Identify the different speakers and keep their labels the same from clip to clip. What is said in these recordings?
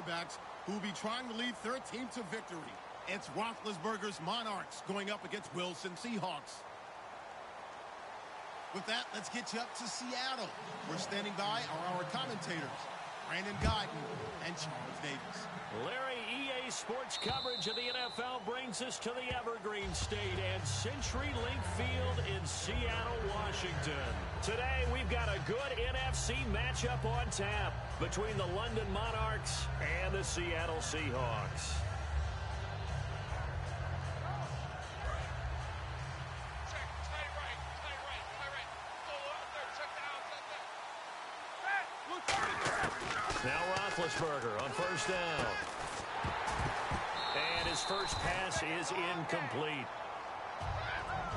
Speaker 1: quarterbacks who will be trying to lead their team to victory. It's Roethlisberger's Monarchs going up against Wilson Seahawks. With that, let's get you up to Seattle. We're standing by our commentators, Brandon Guyton and Charles Davis.
Speaker 2: Larry, EA Sports coverage of the NFL brings us to the Evergreen State and CenturyLink Field in Seattle, Washington. Today, we've got a good NFC matchup on tap between the London Monarchs and the Seattle Seahawks. Now Roethlisberger on first down. And his first pass is incomplete.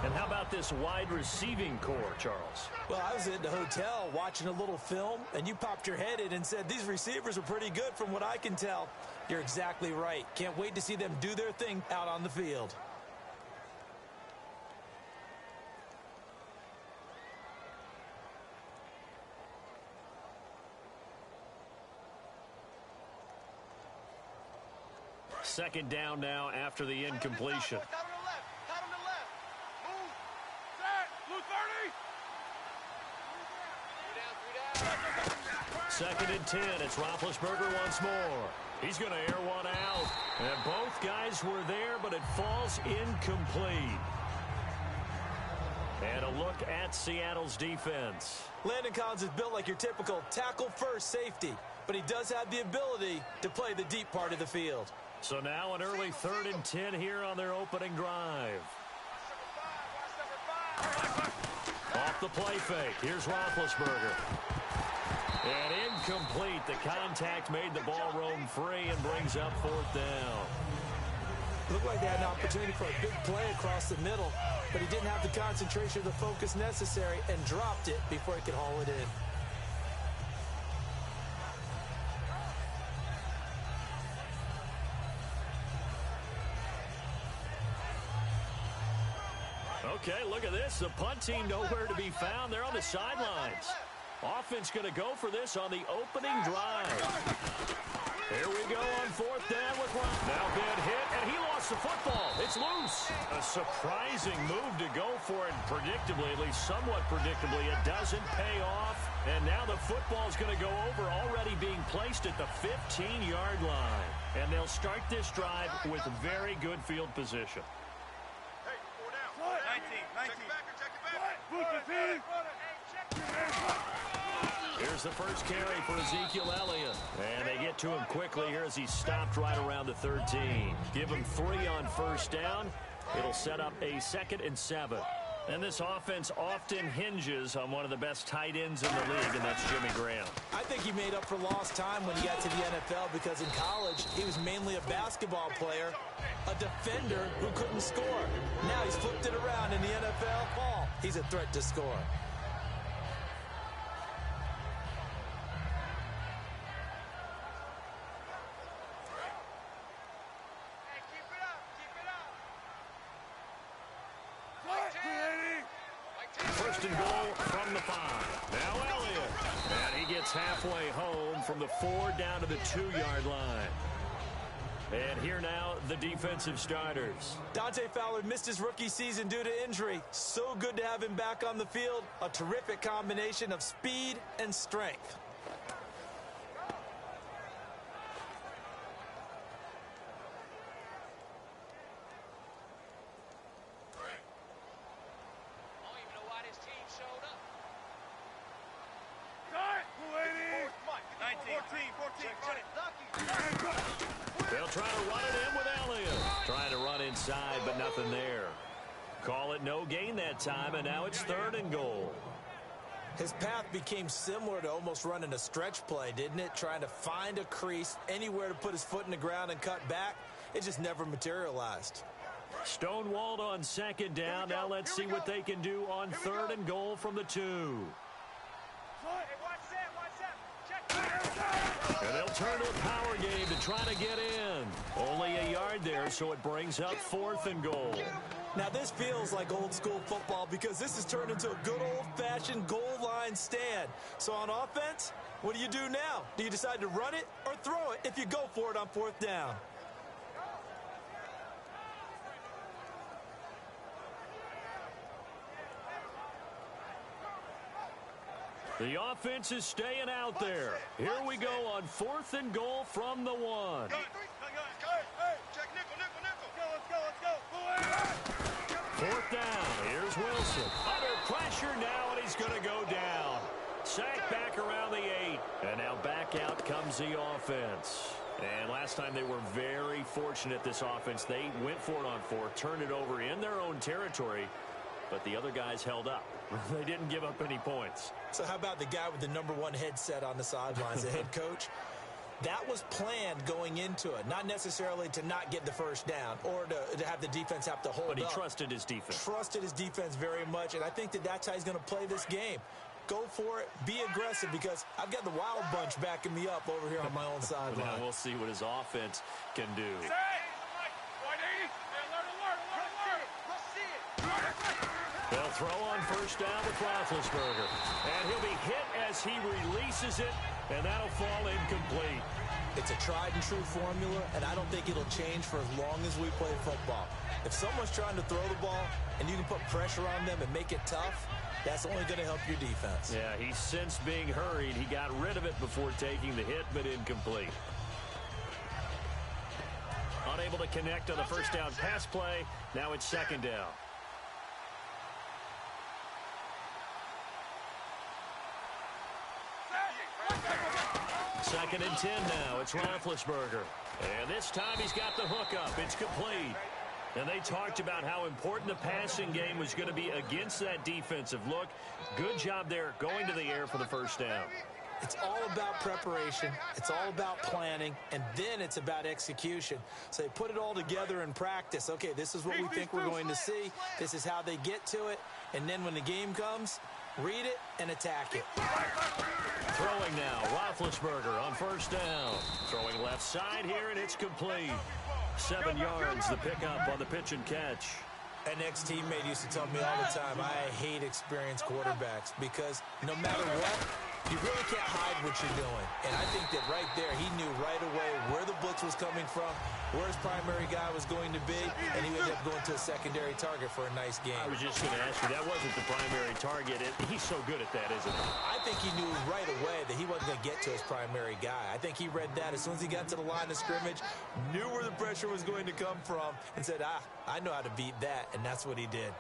Speaker 2: And how about this wide receiving core, Charles?
Speaker 3: Well, I was at the hotel watching a little film, and you popped your head in and said, these receivers are pretty good from what I can tell. You're exactly right. Can't wait to see them do their thing out on the field.
Speaker 2: Second down now after the incompletion. Second and 10. It's Roethlisberger once more. He's going to air one out. And both guys were there, but it falls incomplete. And a look at Seattle's defense.
Speaker 3: Landon Collins is built like your typical tackle-first safety, but he does have the ability to play the deep part of the field.
Speaker 2: So now an early 3rd and 10 here on their opening drive. Off the play fake. Here's Roethlisberger. And incomplete. The contact made the ball roam free and brings up 4th down.
Speaker 3: Looked like they had an opportunity for a big play across the middle, but he didn't have the concentration or the focus necessary and dropped it before he could haul it in.
Speaker 2: Okay, look at this. The punt team nowhere to be found. They're on the sidelines. Offense going to go for this on the opening drive. Here we go on 4th down with Ron. Now good hit, and he lost the football. It's loose. A surprising move to go for it predictably, at least somewhat predictably. It doesn't pay off, and now the football is going to go over, already being placed at the 15-yard line. And they'll start this drive with very good field position. Here's the first carry for Ezekiel Elliott. And they get to him quickly here as he stopped right around the 13. Give him 3 on first down. It'll set up a 2nd and 7. And this offense often hinges on one of the best tight ends in the league, and that's Jimmy Graham.
Speaker 3: I think he made up for lost time when he got to the NFL because in college, he was mainly a basketball player, a defender who couldn't score. Now he's flipped it around in the NFL ball. He's a threat to score.
Speaker 2: First and goal from the 5. Now Elliott. And he gets halfway home from the 4 down to the 2-yard line. And here now, the defensive starters.
Speaker 3: Dante Fowler missed his rookie season due to injury. So good to have him back on the field. A terrific combination of speed and strength.
Speaker 2: They'll try to run it in with Elliott. Trying to run inside, but nothing there. Call it no gain that time, and now it's 3rd and goal.
Speaker 3: His path became similar to almost running a stretch play, didn't it? Trying to find a crease, anywhere to put his foot in the ground and cut back. It just never materialized.
Speaker 2: Stonewalled on 2nd down. Now let's see what they can do on 3rd and goal from the 2.
Speaker 4: Hey, watch that, watch that. Check.
Speaker 2: And they'll turn to a power game to try to get in. Only a yard there, so it brings up 4th and goal.
Speaker 3: Now, this feels like old-school football because this has turned into a good old-fashioned goal line stand. So on offense, what do you do now? Do you decide to run it or throw it if you go for it on 4th down?
Speaker 2: The offense is staying out there. Here we go on 4th and goal from the 1. 4th down. Here's Wilson. Under pressure now, and he's going to go down. Sacked back around the 8. And now back out comes the offense. And last time they were very fortunate, this offense. They went for it on 4th, turned it over in their own territory, but the other guys held up. They didn't give up any points.
Speaker 3: So how about the guy with the #1 headset on the sidelines, the head coach? That was planned going into it, not necessarily to not get the first down or to have the defense have to hold up.
Speaker 2: But he trusted his defense.
Speaker 3: Trusted his defense very much, and I think that's how he's going to play this game. Go for it. Be aggressive because I've got the wild bunch backing me up over here on my own sideline.
Speaker 2: Now we'll see what his offense can do. They'll throw on 1st down with Roethlisberger. And he'll be hit as he releases it, and that'll fall incomplete.
Speaker 3: It's a tried-and-true formula, and I don't think it'll change for as long as we play football. If someone's trying to throw the ball and you can put pressure on them and make it tough, that's only going to help your defense.
Speaker 2: Yeah, he sensed being hurried. He got rid of it before taking the hit, but incomplete. Unable to connect on the 1st down pass play. Now it's 2nd down. 2nd and 10 now. It's Roethlisberger. And this time he's got the hook up. It's complete. And they talked about how important the passing game was going to be against that defensive look. Good job there going to the air for the 1st down.
Speaker 3: It's all about preparation. It's all about planning. And then it's about execution. So they put it all together in practice. Okay, this is what we think we're going to see. This is how they get to it. And then when the game comes, read it and attack it.
Speaker 2: Throwing now, Roethlisberger on 1st down. Throwing left side here, and it's complete. 7 yards, the pickup on the pitch and catch.
Speaker 3: An ex-teammate used to tell me all the time, I hate experienced quarterbacks because no matter what, you really can't hide what you're doing. And I think that right there, he knew right away where the blitz was coming from, where his primary guy was going to be, and he ended up going to a secondary target for a nice game.
Speaker 2: I was just going to ask you, that wasn't the primary target. He's so good at that, isn't he?
Speaker 3: I think he knew right away that he wasn't going to get to his primary guy. I think he read that as soon as he got to the line of scrimmage, knew where the pressure was going to come from, and said, I know how to beat that, and that's what he did.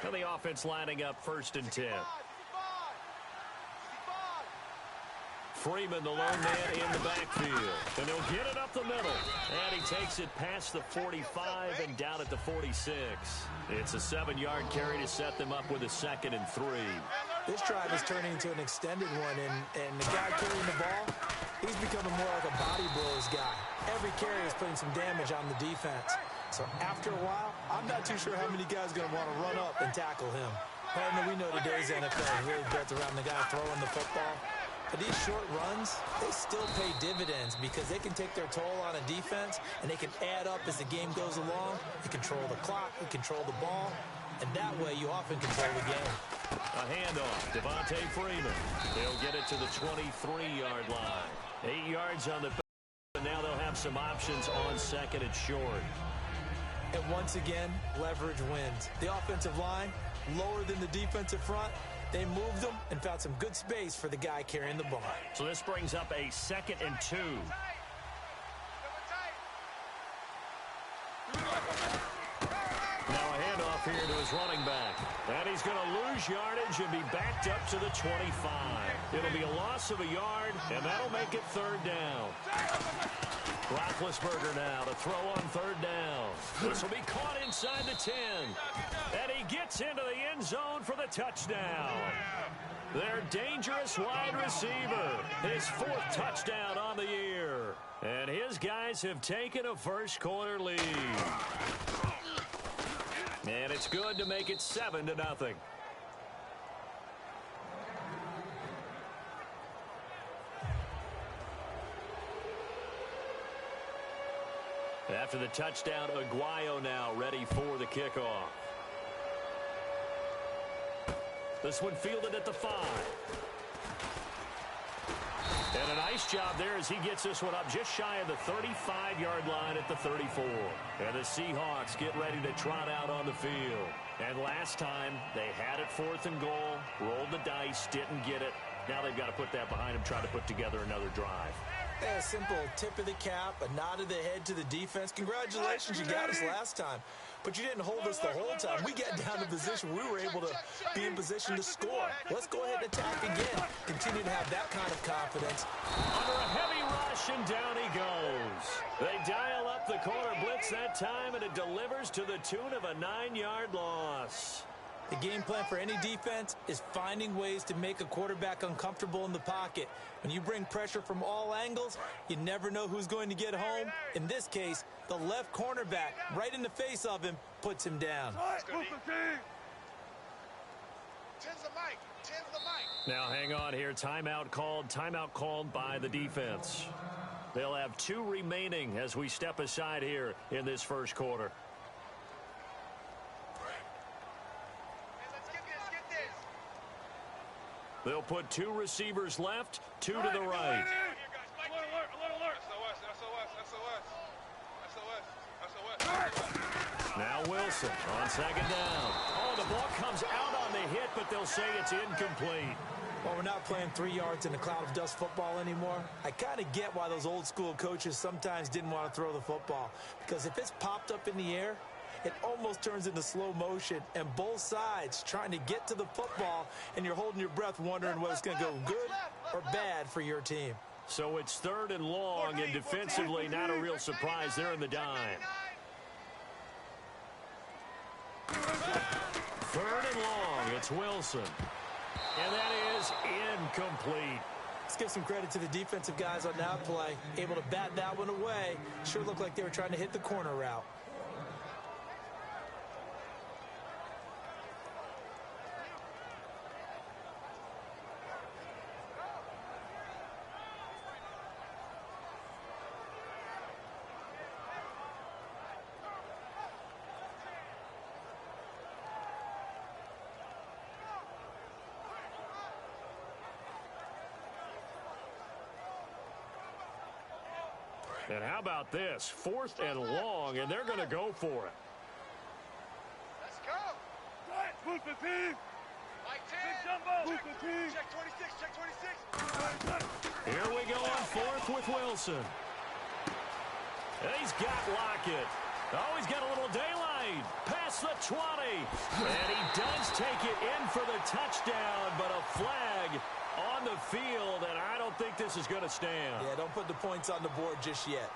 Speaker 2: And the offense lining up 1st and 10. Freeman, the lone man in the backfield. And he'll get it up the middle. And he takes it past the 45 and down at the 46. It's a 7-yard carry to set them up with a 2nd and 3.
Speaker 3: This drive is turning into an extended one, and the guy carrying the ball, he's becoming more like a body blows guy. Every carry is putting some damage on the defense. So after a while, I'm not too sure how many guys are going to want to run up and tackle him. Partner, we know today's NFL is really built around the guy throwing the football. But these short runs, they still pay dividends because they can take their toll on a defense, and they can add up as the game goes along. They control the clock, they control the ball, and that way you often control the game.
Speaker 2: A handoff, Devontae Freeman. They'll get it to the 23-yard line. 8 yards on the and now they'll have some options on 2nd and short.
Speaker 3: And once again, leverage wins. The offensive line, lower than the defensive front. They moved them and found some good space for the guy carrying the ball.
Speaker 2: So this brings up a 2nd and 2. Now a handoff here to his running back. And he's going to lose yardage and be backed up to the 25. It'll be a loss of a yard, and that'll make it 3rd down. Roethlisberger now to throw on 3rd down. This will be caught inside the 10. And he gets into the end zone for the touchdown. Their dangerous wide receiver. His 4th touchdown on the year. And his guys have taken a first quarter lead. And it's good to make it 7-0. After the touchdown, Aguayo now ready for the kickoff. This one fielded at the 5. And a nice job there as he gets this one up just shy of the 35-yard line at the 34. And the Seahawks get ready to trot out on the field. And last time, they had it 4th and goal, rolled the dice, didn't get it. Now they've got to put that behind them, try to put together another drive.
Speaker 3: A simple tip of the cap, a nod of the head to the defense. Congratulations, you got us last time. But you didn't hold us the whole time. We got down to position. We were able to be in position to score. Let's go ahead and attack again. Continue to have that kind of confidence.
Speaker 2: Under a heavy rush, and down he goes. They dial up the corner blitz that time, and it delivers to the tune of a 9-yard loss.
Speaker 3: The game plan for any defense is finding ways to make a quarterback uncomfortable in the pocket. When you bring pressure from all angles, you never know who's going to get home. In this case, the left cornerback, right in the face of him, puts him down.
Speaker 2: Now hang on here. Timeout called by the defense. They'll have 2 remaining as we step aside here in this first quarter. They'll put 2 receivers left, 2 to the right. Now Wilson on 2nd down. Oh, the ball comes out on the hit, but they'll say it's incomplete.
Speaker 3: Well, we're not playing 3 yards in a cloud of dust football anymore. I kind of get why those old school coaches sometimes didn't want to throw the football. Because if it's popped up in the air, it almost turns into slow motion, and both sides trying to get to the football, and you're holding your breath wondering whether it's going to go good or bad for your team.
Speaker 2: So it's 3rd and long, and defensively not a real surprise. They're in the dime. 3rd and long, it's Wilson. And that is incomplete.
Speaker 3: Let's give some credit to the defensive guys on that play. Able to bat that one away. Sure looked like they were trying to hit the corner route.
Speaker 2: And how about this? 4th and long, and they're going to go for it.
Speaker 4: Let's go. Move the team. Like 10. Check 26. Check 26.
Speaker 2: Here we go on 4th with Wilson. And he's got Lockett. Oh, he's got a little daylight. Past the 20. And he does take it in for the touchdown, but a flag on the field, and I don't think this is going to stand.
Speaker 3: Yeah, don't put the points on the board just yet.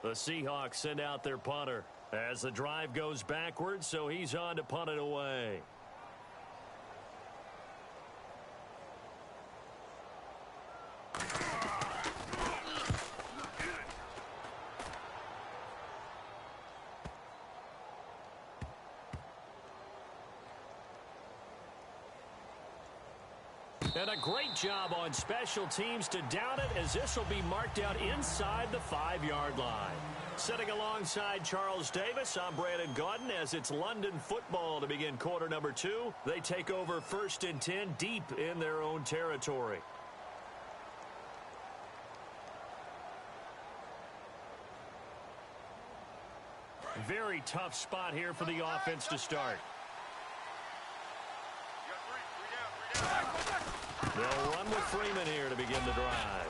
Speaker 2: The Seahawks send out their punter as the drive goes backwards, so he's on to punt it away. And a great job on special teams to down it, as this will be marked out inside the 5-yard line. Sitting alongside Charles Davis, I'm Brandon Gaudin as it's London football to begin quarter number 2. They take over 1st and 10 deep in their own territory. Very tough spot here for the offense to start. They'll run with Freeman here to begin the drive.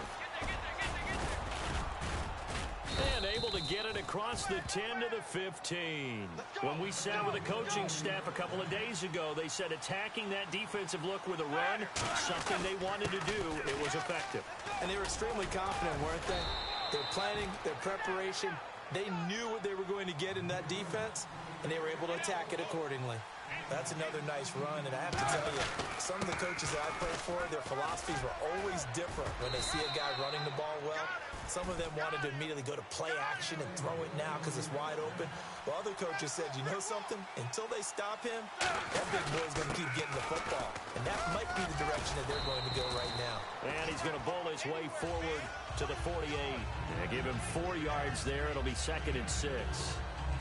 Speaker 2: And able to get it across the 10 to the 15. When we sat with the coaching staff a couple of days ago, they said attacking that defensive look with a run, something they wanted to do, it was effective.
Speaker 3: And they were extremely confident, weren't they? Their planning, their preparation, they knew what they were going to get in that defense, and they were able to attack it accordingly. That's another nice run, and I have to tell you, some of the coaches that I played for, their philosophies were always different when they see a guy running the ball well. Some of them wanted to immediately go to play action and throw it now because it's wide open. While other coaches said, you know something? Until they stop him, that big boy's going to keep getting the football. And that might be the direction that they're going to go right now.
Speaker 2: And he's going to bowl his way forward to the 48. And give him 4 yards there. It'll be 2nd and 6.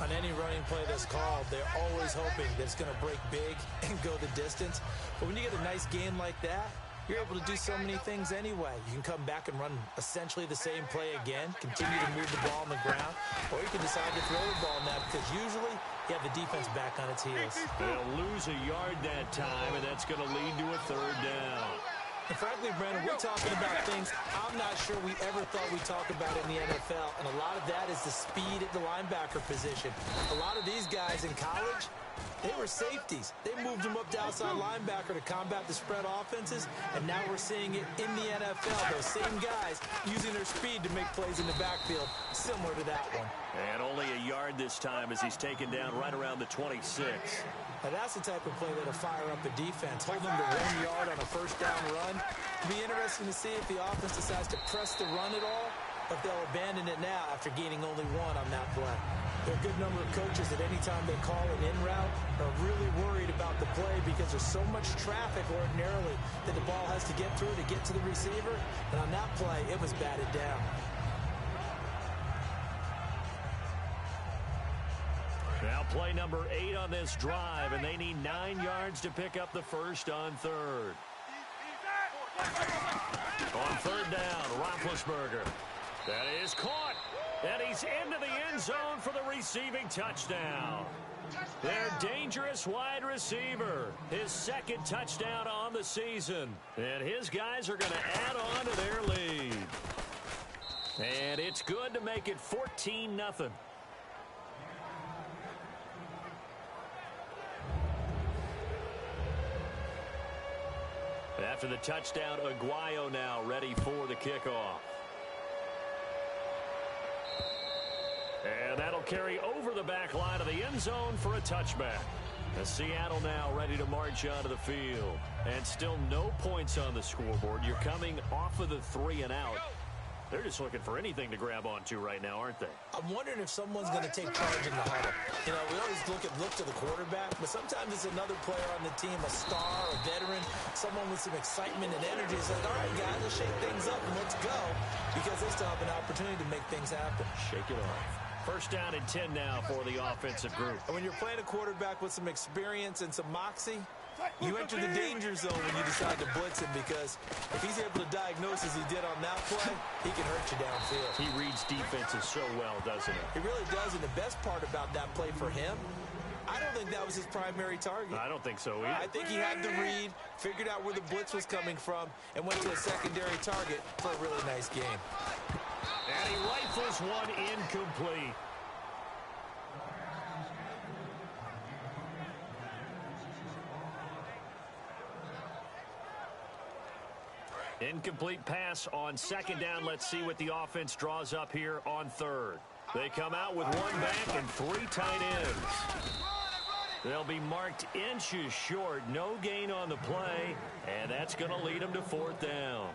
Speaker 3: On any running play that's called, they're always hoping that it's going to break big and go the distance. But when you get a nice game like that, you're able to do so many things anyway. You can come back and run essentially the same play again, continue to move the ball on the ground, or you can decide to throw the ball now because usually you have the defense back on its heels.
Speaker 2: They'll lose a yard that time, and that's going to lead to a 3rd down.
Speaker 3: And frankly, Brandon, we're talking about things I'm not sure we ever thought we'd talk about in the NFL, and a lot of that is the speed at the linebacker position. A lot of these guys in college, they were safeties. They moved them up to outside linebacker to combat the spread offenses, and now we're seeing it in the NFL. Those same guys using their speed to make plays in the backfield, similar to that one.
Speaker 2: And only a yard this time as he's taken down right around the 26.
Speaker 3: Now that's the type of play that'll fire up a defense. Hold them to 1 yard on a 1st down run. It'll be interesting to see if the offense decides to press the run at all, or if they'll abandon it now after gaining only 1 on that play. There are a good number of coaches that any time they call an in route are really worried about the play because there's so much traffic ordinarily that the ball has to get through to get to the receiver. And on that play, it was batted down.
Speaker 2: Now play number 8 on this drive, and they need 9 yards to pick up the 1st on 3rd. On 3rd down, Roethlisberger. That is caught, and he's into the end zone for the receiving touchdown. Their dangerous wide receiver, his 2nd touchdown on the season. And his guys are going to add on to their lead. And it's good to make it 14-0. After the touchdown, Aguayo now ready for the kickoff. And that'll carry over the back line of the end zone for a touchback. As Seattle now ready to march onto the field. And still no points on the scoreboard. You're coming off of the 3 and out. They're just looking for anything to grab onto right now, aren't they?
Speaker 3: I'm wondering if someone's going to take charge in the huddle. You know, we always look to the quarterback, but sometimes it's another player on the team, a star, a veteran, someone with some excitement and energy. It's like, all right, guys, let's shake things up and let's go, because they still have an opportunity to make things happen.
Speaker 2: Shake it off. 1st down and 10 now for the offensive group.
Speaker 3: And when you're playing a quarterback with some experience and some moxie, you enter the danger zone when you decide to blitz him, because if he's able to diagnose as he did on that play, he can hurt you downfield.
Speaker 2: He reads defenses so well, doesn't he?
Speaker 3: He really does, and the best part about that play for him, I don't think that was his primary target.
Speaker 2: I don't think so either.
Speaker 3: I think he had the read, figured out where the blitz was coming from, and went to a secondary target for a really nice game.
Speaker 2: And he rifles one incomplete. Incomplete pass on 2nd down. Let's see what the offense draws up here on 3rd. They come out with 1 back and 3 tight ends. They'll be marked inches short. No gain on the play, and that's going to lead them to 4th down.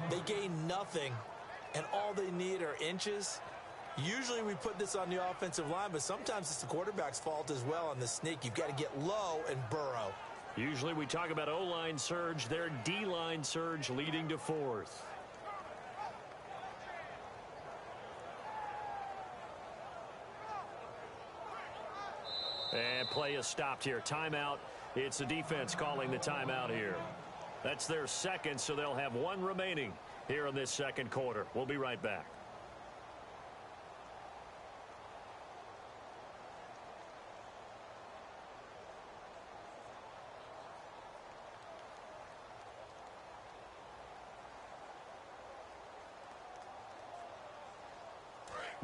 Speaker 3: They gain nothing, and all they need are inches. Usually we put this on the offensive line, but sometimes it's the quarterback's fault as well on the sneak. You've got to get low and burrow.
Speaker 2: Usually we talk about O-line surge, their D-line surge leading to 4th. And play is stopped here. Timeout. It's the defense calling the timeout here. That's their 2nd, so they'll have 1 remaining here in this 2nd quarter. We'll be right back.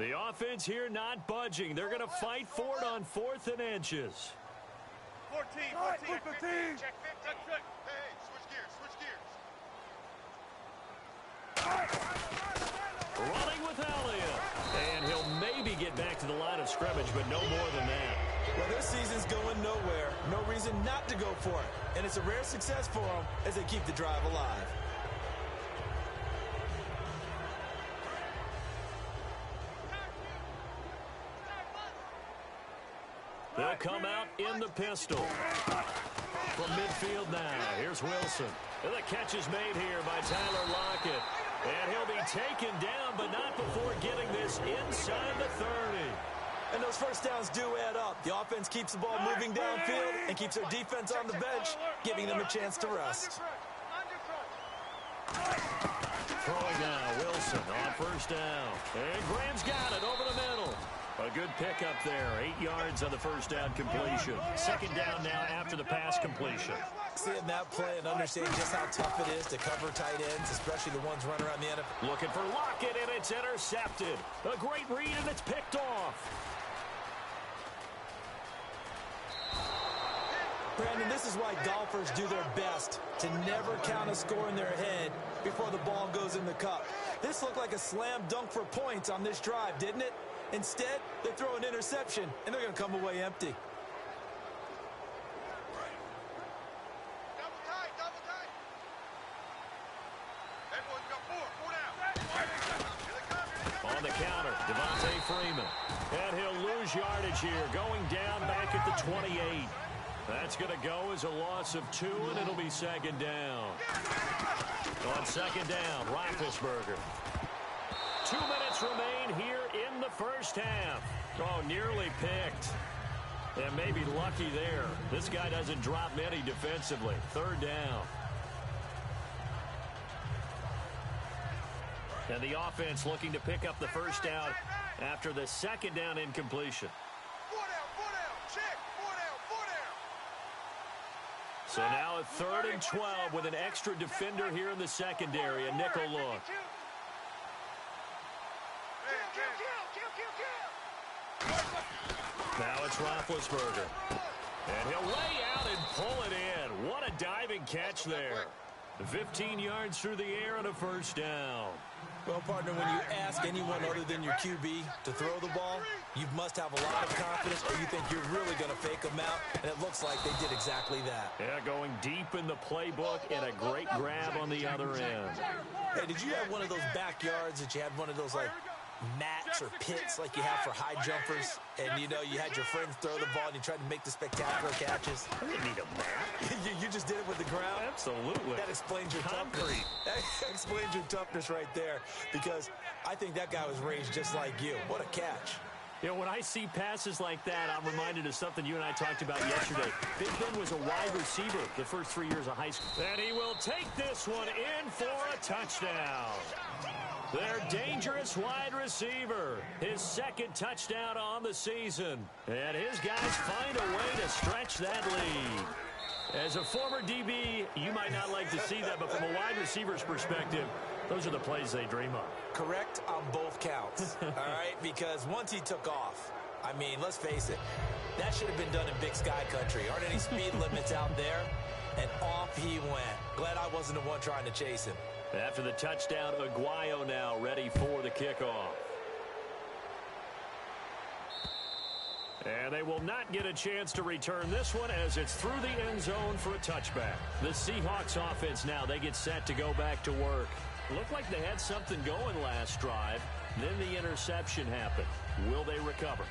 Speaker 2: The offense here not budging. They're going to fight for it on 4th and inches.
Speaker 4: 14. Check 15. Check 15. Hey, switch gears.
Speaker 2: Running with Elliott. And he'll maybe get back to the line of scrimmage, but no more than that.
Speaker 3: Well, their season's going nowhere. No reason not to go for it. And it's a rare success for them as they keep the drive alive.
Speaker 2: They'll come out in the pistol. From midfield now, here's Wilson. And the catch is made here by Tyler Lockett. And he'll be taken down, but not before getting this inside the 30.
Speaker 3: And those first downs do add up. The offense keeps the ball moving downfield and keeps their defense on the bench, giving them a chance to rest.
Speaker 2: Throwing now, Wilson on first down. And Graham's got it over the middle. A good pickup there. 8 yards on the first down completion. Second down now after the pass completion.
Speaker 3: Seeing that play and understanding just how tough it is to cover tight ends, especially the ones running around the NFL.
Speaker 2: Looking for Lockett, and it's intercepted. A great read, and it's picked off.
Speaker 3: Brandon, this is why golfers do their best to never count a score in their head before the ball goes in the cup. This looked like a slam dunk for points on this drive, didn't it? Instead, they throw an interception, and they're going to come away empty.
Speaker 4: Double tight. Everyone's got 4 down.
Speaker 2: On the counter, Devontae Freeman. And he'll lose yardage here, going down back at the 28. That's going to go as a loss of 2, and it'll be second down. On second down, Roethlisberger. 2 minutes remain here in the first half. Oh, nearly picked. And maybe lucky there. This guy doesn't drop many defensively. Third down. And the offense looking to pick up the first down after the second down incompletion.
Speaker 4: 4 down. Check. 4 down.
Speaker 2: So now a 3rd and 12 with an extra defender here in the secondary. A nickel look. Now it's Roethlisberger. And he'll lay out and pull it in. What a diving catch there. 15 yards through the air and a first down.
Speaker 3: Well, partner, when you ask anyone other than your QB to throw the ball, you must have a lot of confidence, or you think you're really going to fake them out, and it looks like they did exactly that.
Speaker 2: Yeah, going deep in the playbook and a great grab on the other end.
Speaker 3: Hey, did you have one of those backyards that you had one of those, like, mats or pits like you have for high jumpers, and you know you had your friends throw the ball and you tried to make the spectacular catches?
Speaker 2: I didn't need a mat.
Speaker 3: you just did it with the ground?
Speaker 2: Absolutely.
Speaker 3: That explains your toughness. That explains your toughness right there, because I think that guy was raised just like you. What a catch.
Speaker 2: You know, when I see passes like that, I'm reminded of something you and I talked about yesterday. Big Ben was a wide receiver the first 3 years of high school. And he will take this one in for a touchdown. Their dangerous wide receiver. His second touchdown on the season. And his guys find a way to stretch that lead. As a former DB, you might not like to see that, but from a wide receiver's perspective, those are the plays they dream of.
Speaker 3: Correct on both counts, all right? Because once he took off, I mean, let's face it, that should have been done in Big Sky Country. Aren't any speed limits out there? And off he went. Glad I wasn't the one trying to chase him.
Speaker 2: After the touchdown, Aguayo now ready for the kickoff. And they will not get a chance to return this one as it's through the end zone for a touchback. The Seahawks offense now, they get set to go back to work. Looked like they had something going last drive. Then the interception happened. Will they recover?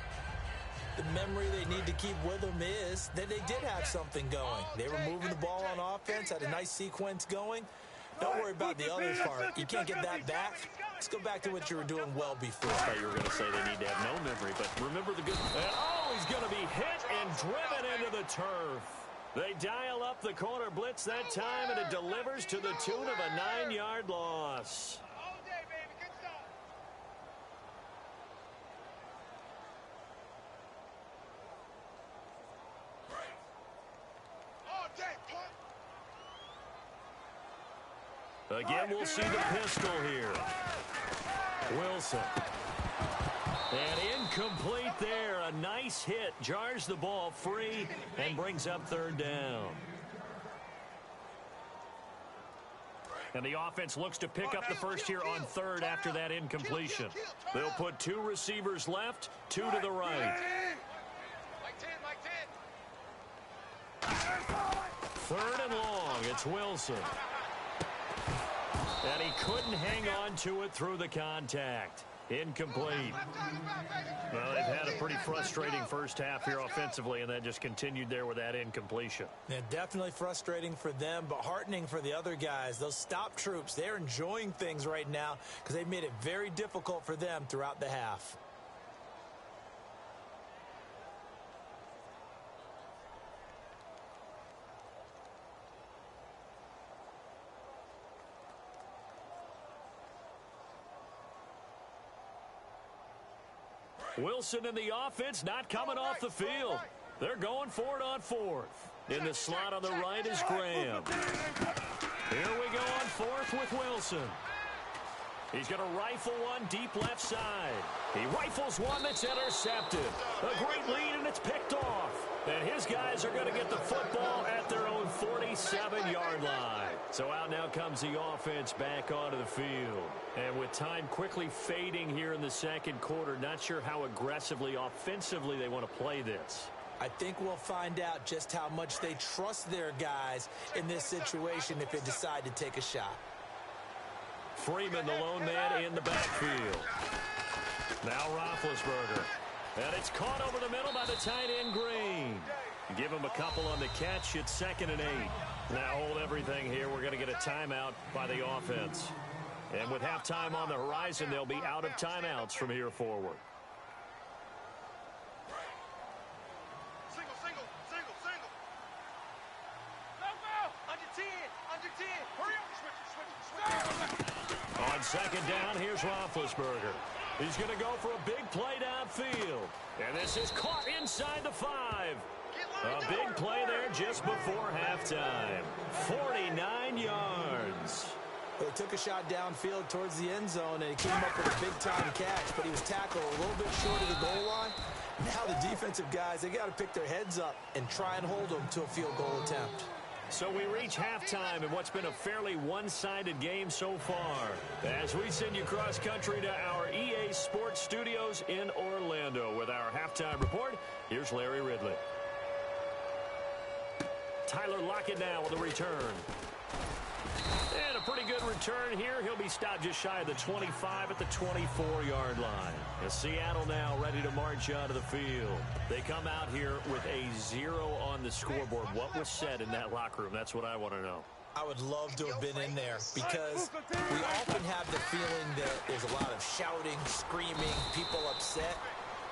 Speaker 3: The memory they need to keep with them is that they did have something going. They were moving the ball on offense, had a nice sequence going. Don't worry about the other part. You can't get that back. Let's go back to what you were doing well before.
Speaker 2: I thought you were going to say they need to have no memory, but remember the good... And oh, he's going to be hit and driven into the turf. They dial up the corner blitz that time, and it delivers to the tune of a 9-yard loss.
Speaker 4: All day, baby. Good stuff. All day, punt.
Speaker 2: Again, we'll see the pistol here. Wilson. And incomplete there. A nice hit. Jars the ball free and brings up third down. And the offense looks to pick up the first here on third after that incompletion. They'll put 2 receivers left, 2 to the right. Third and long. It's Wilson. And he couldn't hang on to it through the contact. Incomplete. Well, they've had a pretty frustrating first half here offensively, and that just continued there with that incompletion.
Speaker 3: Yeah, definitely frustrating for them, but heartening for the other guys. Those stop troops, they're enjoying things right now because they've made it very difficult for them throughout the half.
Speaker 2: Wilson and the offense not coming off the field. They're going for it on fourth. In the slot on the right is Graham. Here we go on fourth with Wilson. He's going to rifle one deep left side. He rifles one that's intercepted. A great lead, and it's picked off. And his guys are going to get the football at their own 47-yard line. So out now comes the offense back onto the field. And with time quickly fading here in the second quarter, not sure how aggressively, offensively they want to play this.
Speaker 3: I think we'll find out just how much they trust their guys in this situation if they decide to take a shot.
Speaker 2: Freeman, the lone man in the backfield. Now Roethlisberger. And it's caught over the middle by the tight end, Green. Give him a couple on the catch. It's 2nd and 8. Now hold everything here. We're going to get a timeout by the offense. And with halftime on the horizon, they'll be out of timeouts from here forward.
Speaker 4: Single. Under 10. Hurry up. Switch.
Speaker 2: On 2nd down, here's Roethlisberger. He's going to go for a big play downfield. And this is caught inside the 5. A big play there just before halftime. 49 yards.
Speaker 3: Well, he took a shot downfield towards the end zone, and he came up with a big-time catch, but he was tackled a little bit short of the goal line. Now the defensive guys, they got to pick their heads up and try and hold them to a field goal attempt.
Speaker 2: So we reach halftime in what's been a fairly one-sided game so far. As we send you cross-country to our EA Sports Studios in Orlando with our halftime report, here's Larry Ridley. Tyler Lockett now with a return. And a pretty good return here. He'll be stopped just shy of the 25 at the 24-yard line. As Seattle now ready to march out of the field. They come out here with a 0 on the scoreboard. What was said in that locker room? That's what I want to know.
Speaker 3: I would love to have been in there because we often have the feeling that there's a lot of shouting, screaming, people upset.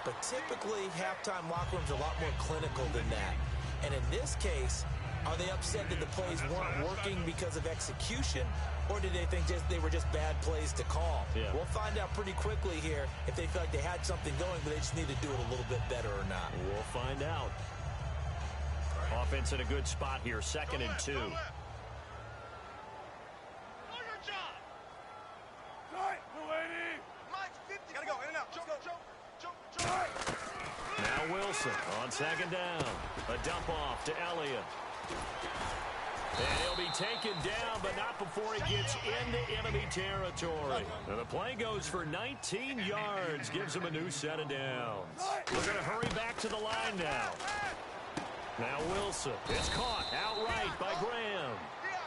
Speaker 3: But typically, halftime locker rooms are a lot more clinical than that. And in this case, are they upset that the plays weren't working because of execution, or did they think they were just bad plays to call?
Speaker 2: Yeah.
Speaker 3: We'll find out pretty quickly here if they feel like they had something going, but they just need to do it a little bit better or not.
Speaker 2: We'll find out. Offense in a good spot here, 2nd and 2. Now Wilson on 2nd down. A dump off to Elliott. And he'll be taken down, but not before he gets into enemy territory. And the play goes for 19 yards, gives him a new set of downs. We're going to hurry back to the line now. Now Wilson. It's caught outright by Graham.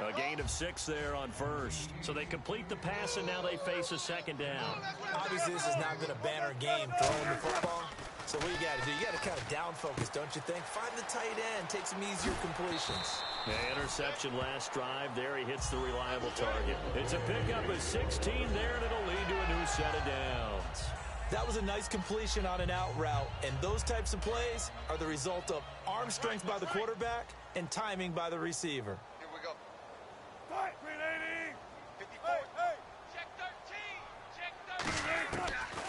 Speaker 2: A gain of 6 there on first. So they complete the pass, and now they face a 2nd down.
Speaker 3: Obviously, this has not been a banner game throwing the football. So what you got to do, you got to kind of down focus, don't you think? Find the tight end, take some easier completions.
Speaker 2: Yeah, interception last drive. There he hits the reliable target. It's a pickup of 16 there, and it'll lead to a new set of downs.
Speaker 3: That was a nice completion on an out route, and those types of plays are the result of arm strength by the quarterback and timing by the receiver.
Speaker 4: Here we go. 380. 54. Hey. Check 13.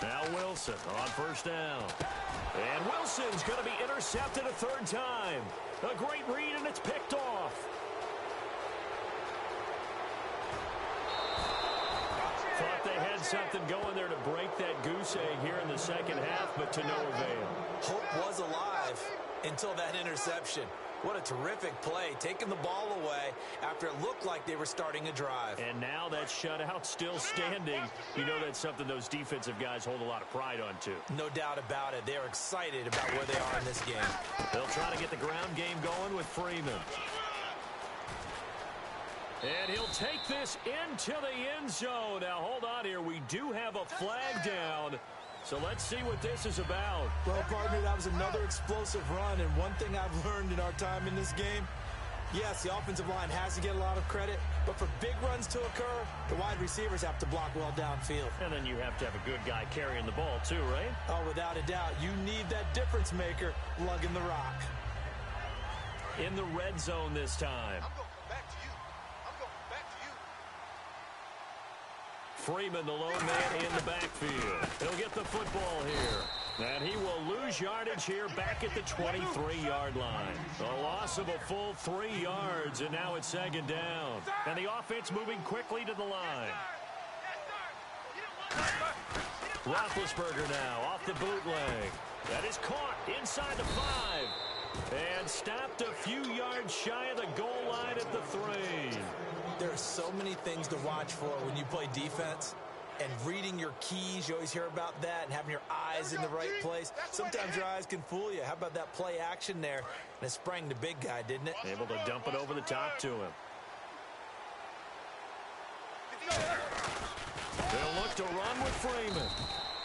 Speaker 2: Now Wilson on 1st down. And Wilson's going to be intercepted a 3rd time. A great read, and it's picked off. Thought they had had something going there to break that goose egg here in the second half, but to no avail.
Speaker 3: Hope was alive until that interception. What a terrific play, taking the ball away after it looked like they were starting a drive.
Speaker 2: And now that shutout still standing. You know that's something those defensive guys hold a lot of pride on, too.
Speaker 3: No doubt about it. They're excited about where they are in this game.
Speaker 2: They'll try to get the ground game going with Freeman. And he'll take this into the end zone. Now, hold on here. We do have a flag down. So let's see what this is about.
Speaker 3: Well, partner, that was another explosive run. And one thing I've learned in our time in this game, yes, the offensive line has to get a lot of credit. But for big runs to occur, the wide receivers have to block well downfield.
Speaker 2: And then you have to have a good guy carrying the ball, too, right?
Speaker 3: Oh, without a doubt. You need that difference maker lugging the rock.
Speaker 2: In the red zone this time. Freeman, the lone man in the backfield. He'll get the football here. And he will lose yardage here back at the 23-yard line. A loss of a full 3 yards, and now it's second down. And the offense moving quickly to the line. Roethlisberger now off the bootleg. That is caught inside the 5. And stopped a few yards shy of the goal line at the 3.
Speaker 3: There are so many things to watch for when you play defense. And reading your keys, you always hear about that, and having your eyes in the right place. Sometimes your eyes can fool you. How about that play action there? And it sprang the big guy, didn't it?
Speaker 2: Able to dump it over the top to him. They'll look to run with Freeman.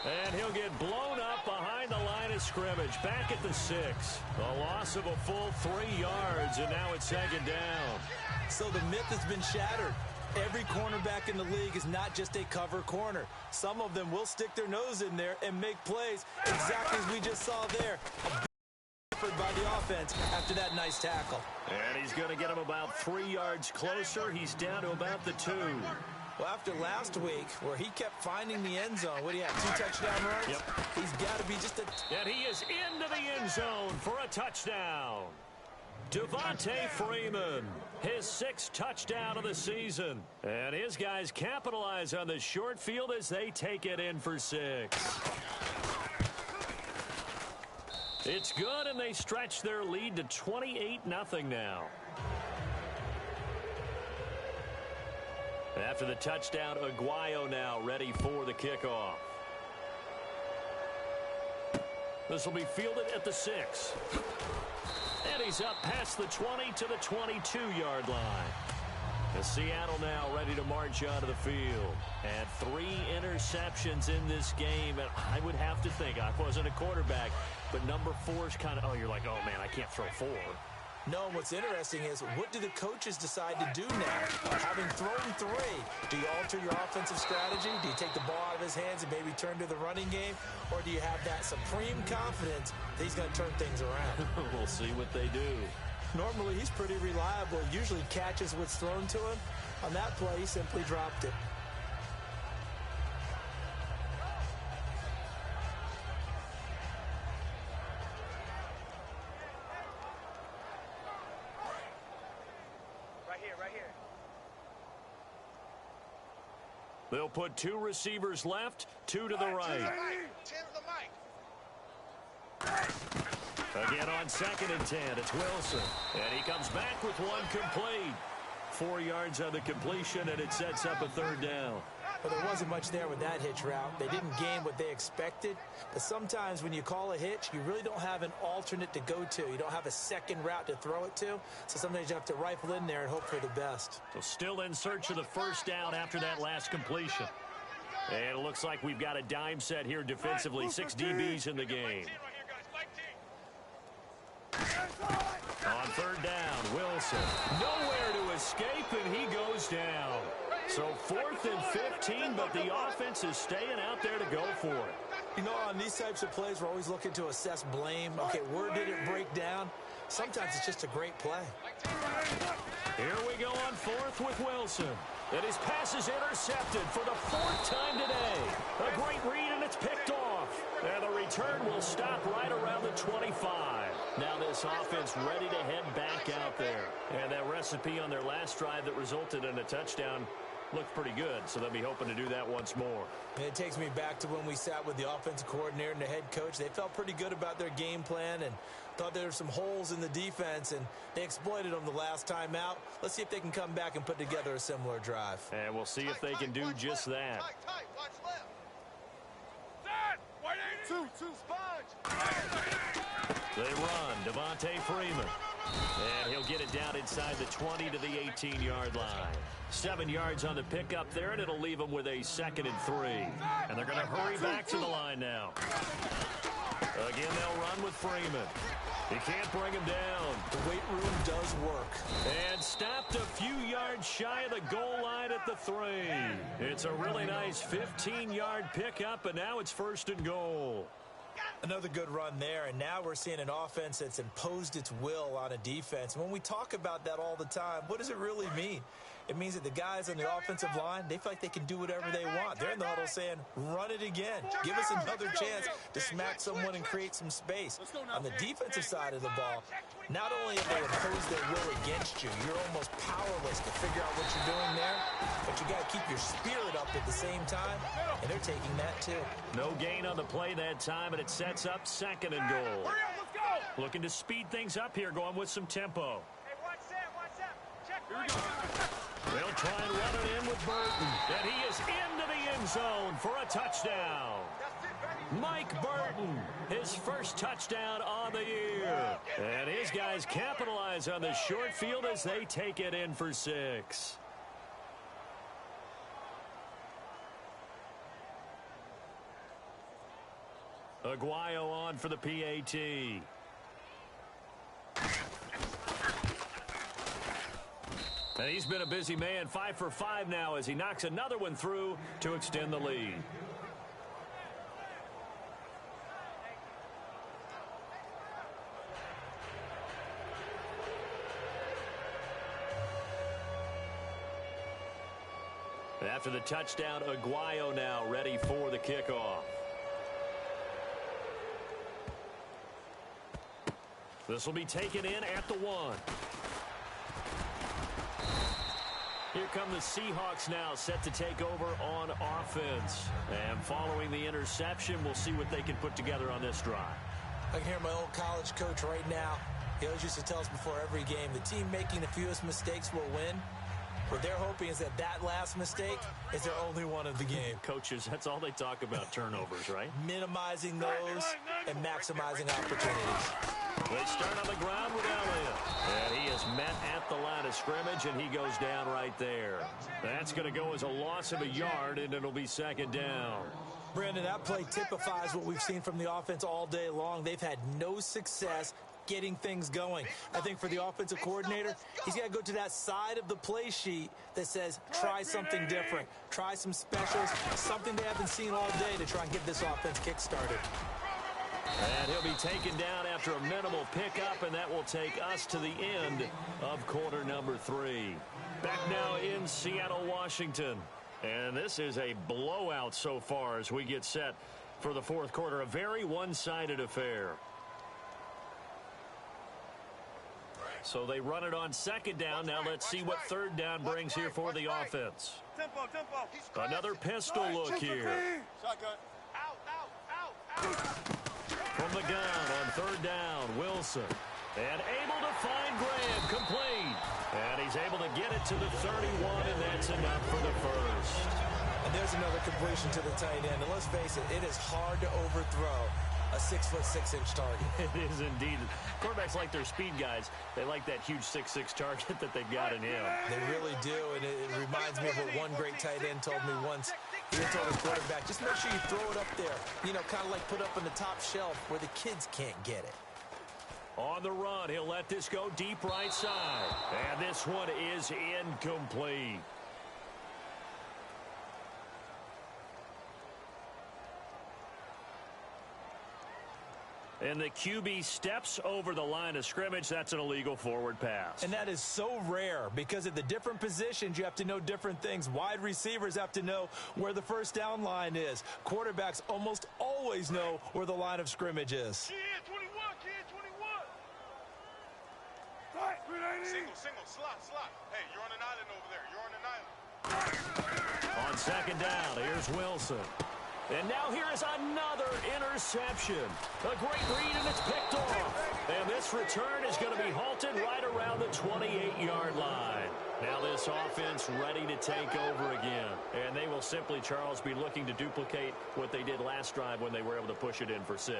Speaker 2: And he'll get blown up behind the line of scrimmage. Back at the 6. A loss of a full 3 yards, and now it's second down.
Speaker 3: So the myth has been shattered. Every cornerback in the league is not just a cover corner. Some of them will stick their nose in there and make plays exactly as we just saw there. A big effort by the offense after that nice tackle.
Speaker 2: And he's going to get him about 3 yards closer. He's down to about the 2.
Speaker 3: Well, after last week, where he kept finding the end zone, what do you have, 2 touchdown runs?
Speaker 2: Yep.
Speaker 3: He's got to be just a...
Speaker 2: And he is into the end zone for a touchdown. Devontae Freeman, his 6th touchdown of the season. And his guys capitalize on the short field as they take it in for 6. It's good, and they stretch their lead to 28-0 now. After the touchdown, Aguayo now ready for the kickoff. This will be fielded at the 6. And he's up past the 20 to the 22-yard line. And Seattle now ready to march out of the field. And 3 interceptions in this game. And I would have to think, I wasn't a quarterback, but number 4 is kind of, oh, you're like, oh, man, I can't throw 4.
Speaker 3: No, and what's interesting is, what do the coaches decide to do now? Having thrown 3, do you alter your offensive strategy? Do you take the ball out of his hands and maybe turn to the running game? Or do you have that supreme confidence that he's going to turn things around?
Speaker 2: We'll see what they do.
Speaker 3: Normally, he's pretty reliable. Usually catches what's thrown to him. On that play, he simply dropped it.
Speaker 2: They'll put 2 receivers left, 2 to the right. Again on 2nd and 10, it's Wilson. And he comes back with 1 complete. 4 yards on the completion, and it sets up a 3rd down.
Speaker 3: Well, there wasn't much there with that hitch route. They didn't gain what they expected. But sometimes when you call a hitch, you really don't have an alternate to go to. You don't have a second route to throw it to. So sometimes you have to rifle in there and hope for the best.
Speaker 2: So still in search of the 1st down after that last completion. And it looks like we've got a dime set here defensively. 6 DBs in the game. On 3rd down, Wilson. Nowhere to escape, and he goes down. So 4th and 15, but the offense is staying out there to go for it.
Speaker 3: You know, on these types of plays, we're always looking to assess blame. Okay, where did it break down? Sometimes it's just a great play.
Speaker 2: Here we go on 4th with Wilson. And his pass is intercepted for the 4th time today. A great read, and it's picked off. And the return will stop right around the 25. Now this offense ready to head back out there. And that recipe on their last drive that resulted in a touchdown, looked pretty good, so they'll be hoping to do that once more.
Speaker 3: And it takes me back to when we sat with the offensive coordinator and the head coach. They felt pretty good about their game plan and thought there were some holes in the defense, and they exploited them the last time out. Let's see if they can come back and put together a similar drive.
Speaker 2: And we'll see if they can do just that.
Speaker 4: Watch left. Two, sponge.
Speaker 2: They run, Devontae Freeman. And he'll get it down inside the 20 to the 18-yard line. 7 yards on the pickup there, and it'll leave them with a 2nd and 3. And they're going to hurry back to the line now. Again, they'll run with Freeman. He can't bring him down.
Speaker 3: The weight room does work.
Speaker 2: And stopped a few yards shy of the goal line at the 3. It's a really nice 15-yard pickup, and now it's 1st and goal.
Speaker 3: Another good run there, and now we're seeing an offense that's imposed its will on a defense. And when we talk about that all the time, what does it really mean? It means that the guys on the offensive line, they feel like they can do whatever they want. They're in the huddle saying, run it again. Give us another chance to smack someone and create some space. On the defensive side of the ball, not only have they imposed their will against you, you're almost powerless to figure out what you're doing there, but you got to keep your spirit up at the same time, and they're taking that too.
Speaker 2: No gain on the play that time, and it sets up 2nd and goal. Looking to speed things up here, going with some tempo.
Speaker 4: Hey, watch that. Check right.
Speaker 2: They'll try and run it in with Burton, and he is into the end zone for a touchdown. Mike Burton, his first touchdown on the year. And his guys capitalize on the short field as they take it in for 6. Aguayo on for the PAT. And he's been a busy man, 5 for 5 now as he knocks another one through to extend the lead. After the touchdown, Aguayo now ready for the kickoff. This will be taken in at the 1. Here come the Seahawks now, set to take over on offense. And following the interception, we'll see what they can put together on this drive.
Speaker 3: I can hear my old college coach right now. He always used to tell us before every game, the team making the fewest mistakes will win. What they're hoping is that last mistake is their only one of the game.
Speaker 2: Coaches, that's all they talk about, turnovers, right?
Speaker 3: Minimizing those and maximizing opportunities.
Speaker 2: They start on the ground with Elliott. And he is met at the line of scrimmage, and he goes down right there. That's going to go as a loss of a yard, and it'll be 2nd down.
Speaker 3: Brandon, that play typifies what we've seen from the offense all day long. They've had no success getting things going. I think for the offensive coordinator, he's got to go to that side of the play sheet that says, try something different. Try some specials, something they haven't seen all day to try and get this offense kick-started.
Speaker 2: And he'll be taken down after a minimal pickup, and that will take us to the end of quarter number 3. Back now in Seattle, Washington. And this is a blowout so far as we get set for the 4th quarter. A very one-sided affair. So they run it on 2nd down. Now let's see what 3rd down brings here for the offense.
Speaker 4: Tempo.
Speaker 2: Another pistol look here.
Speaker 4: Shotgun. Out.
Speaker 2: From the gun on 3rd down, Wilson. And able to find Graham, complete. And he's able to get it to the 31, and that's enough for the 1st.
Speaker 3: And there's another completion to the tight end. And let's face it, it is hard to overthrow a 6'6" target.
Speaker 2: It is indeed. Quarterbacks like their speed guys. They like that huge 6'6" target that they've got in him.
Speaker 3: They really do, and it reminds me of what one great tight end told me once. He told his quarterback, just make sure you throw it up there. You know, kind of like put up on the top shelf where the kids can't get it.
Speaker 2: On the run, he'll let this go deep right side. And this one is incomplete. And the QB steps over the line of scrimmage. That's an illegal forward pass.
Speaker 3: And that is so rare because at the different positions, you have to know different things. Wide receivers have to know where the 1st down line is. Quarterbacks almost always know where the line of scrimmage is.
Speaker 4: Kid 21. Single, slot. Hey, you're on an island over there.
Speaker 2: On second down, here's Wilson. And now here is another interception. A great read, and it's picked off. And this return is going to be halted right around the 28-yard line. Now this offense ready to take over again. And they will simply, Charles, be looking to duplicate what they did last drive when they were able to push it in for 6.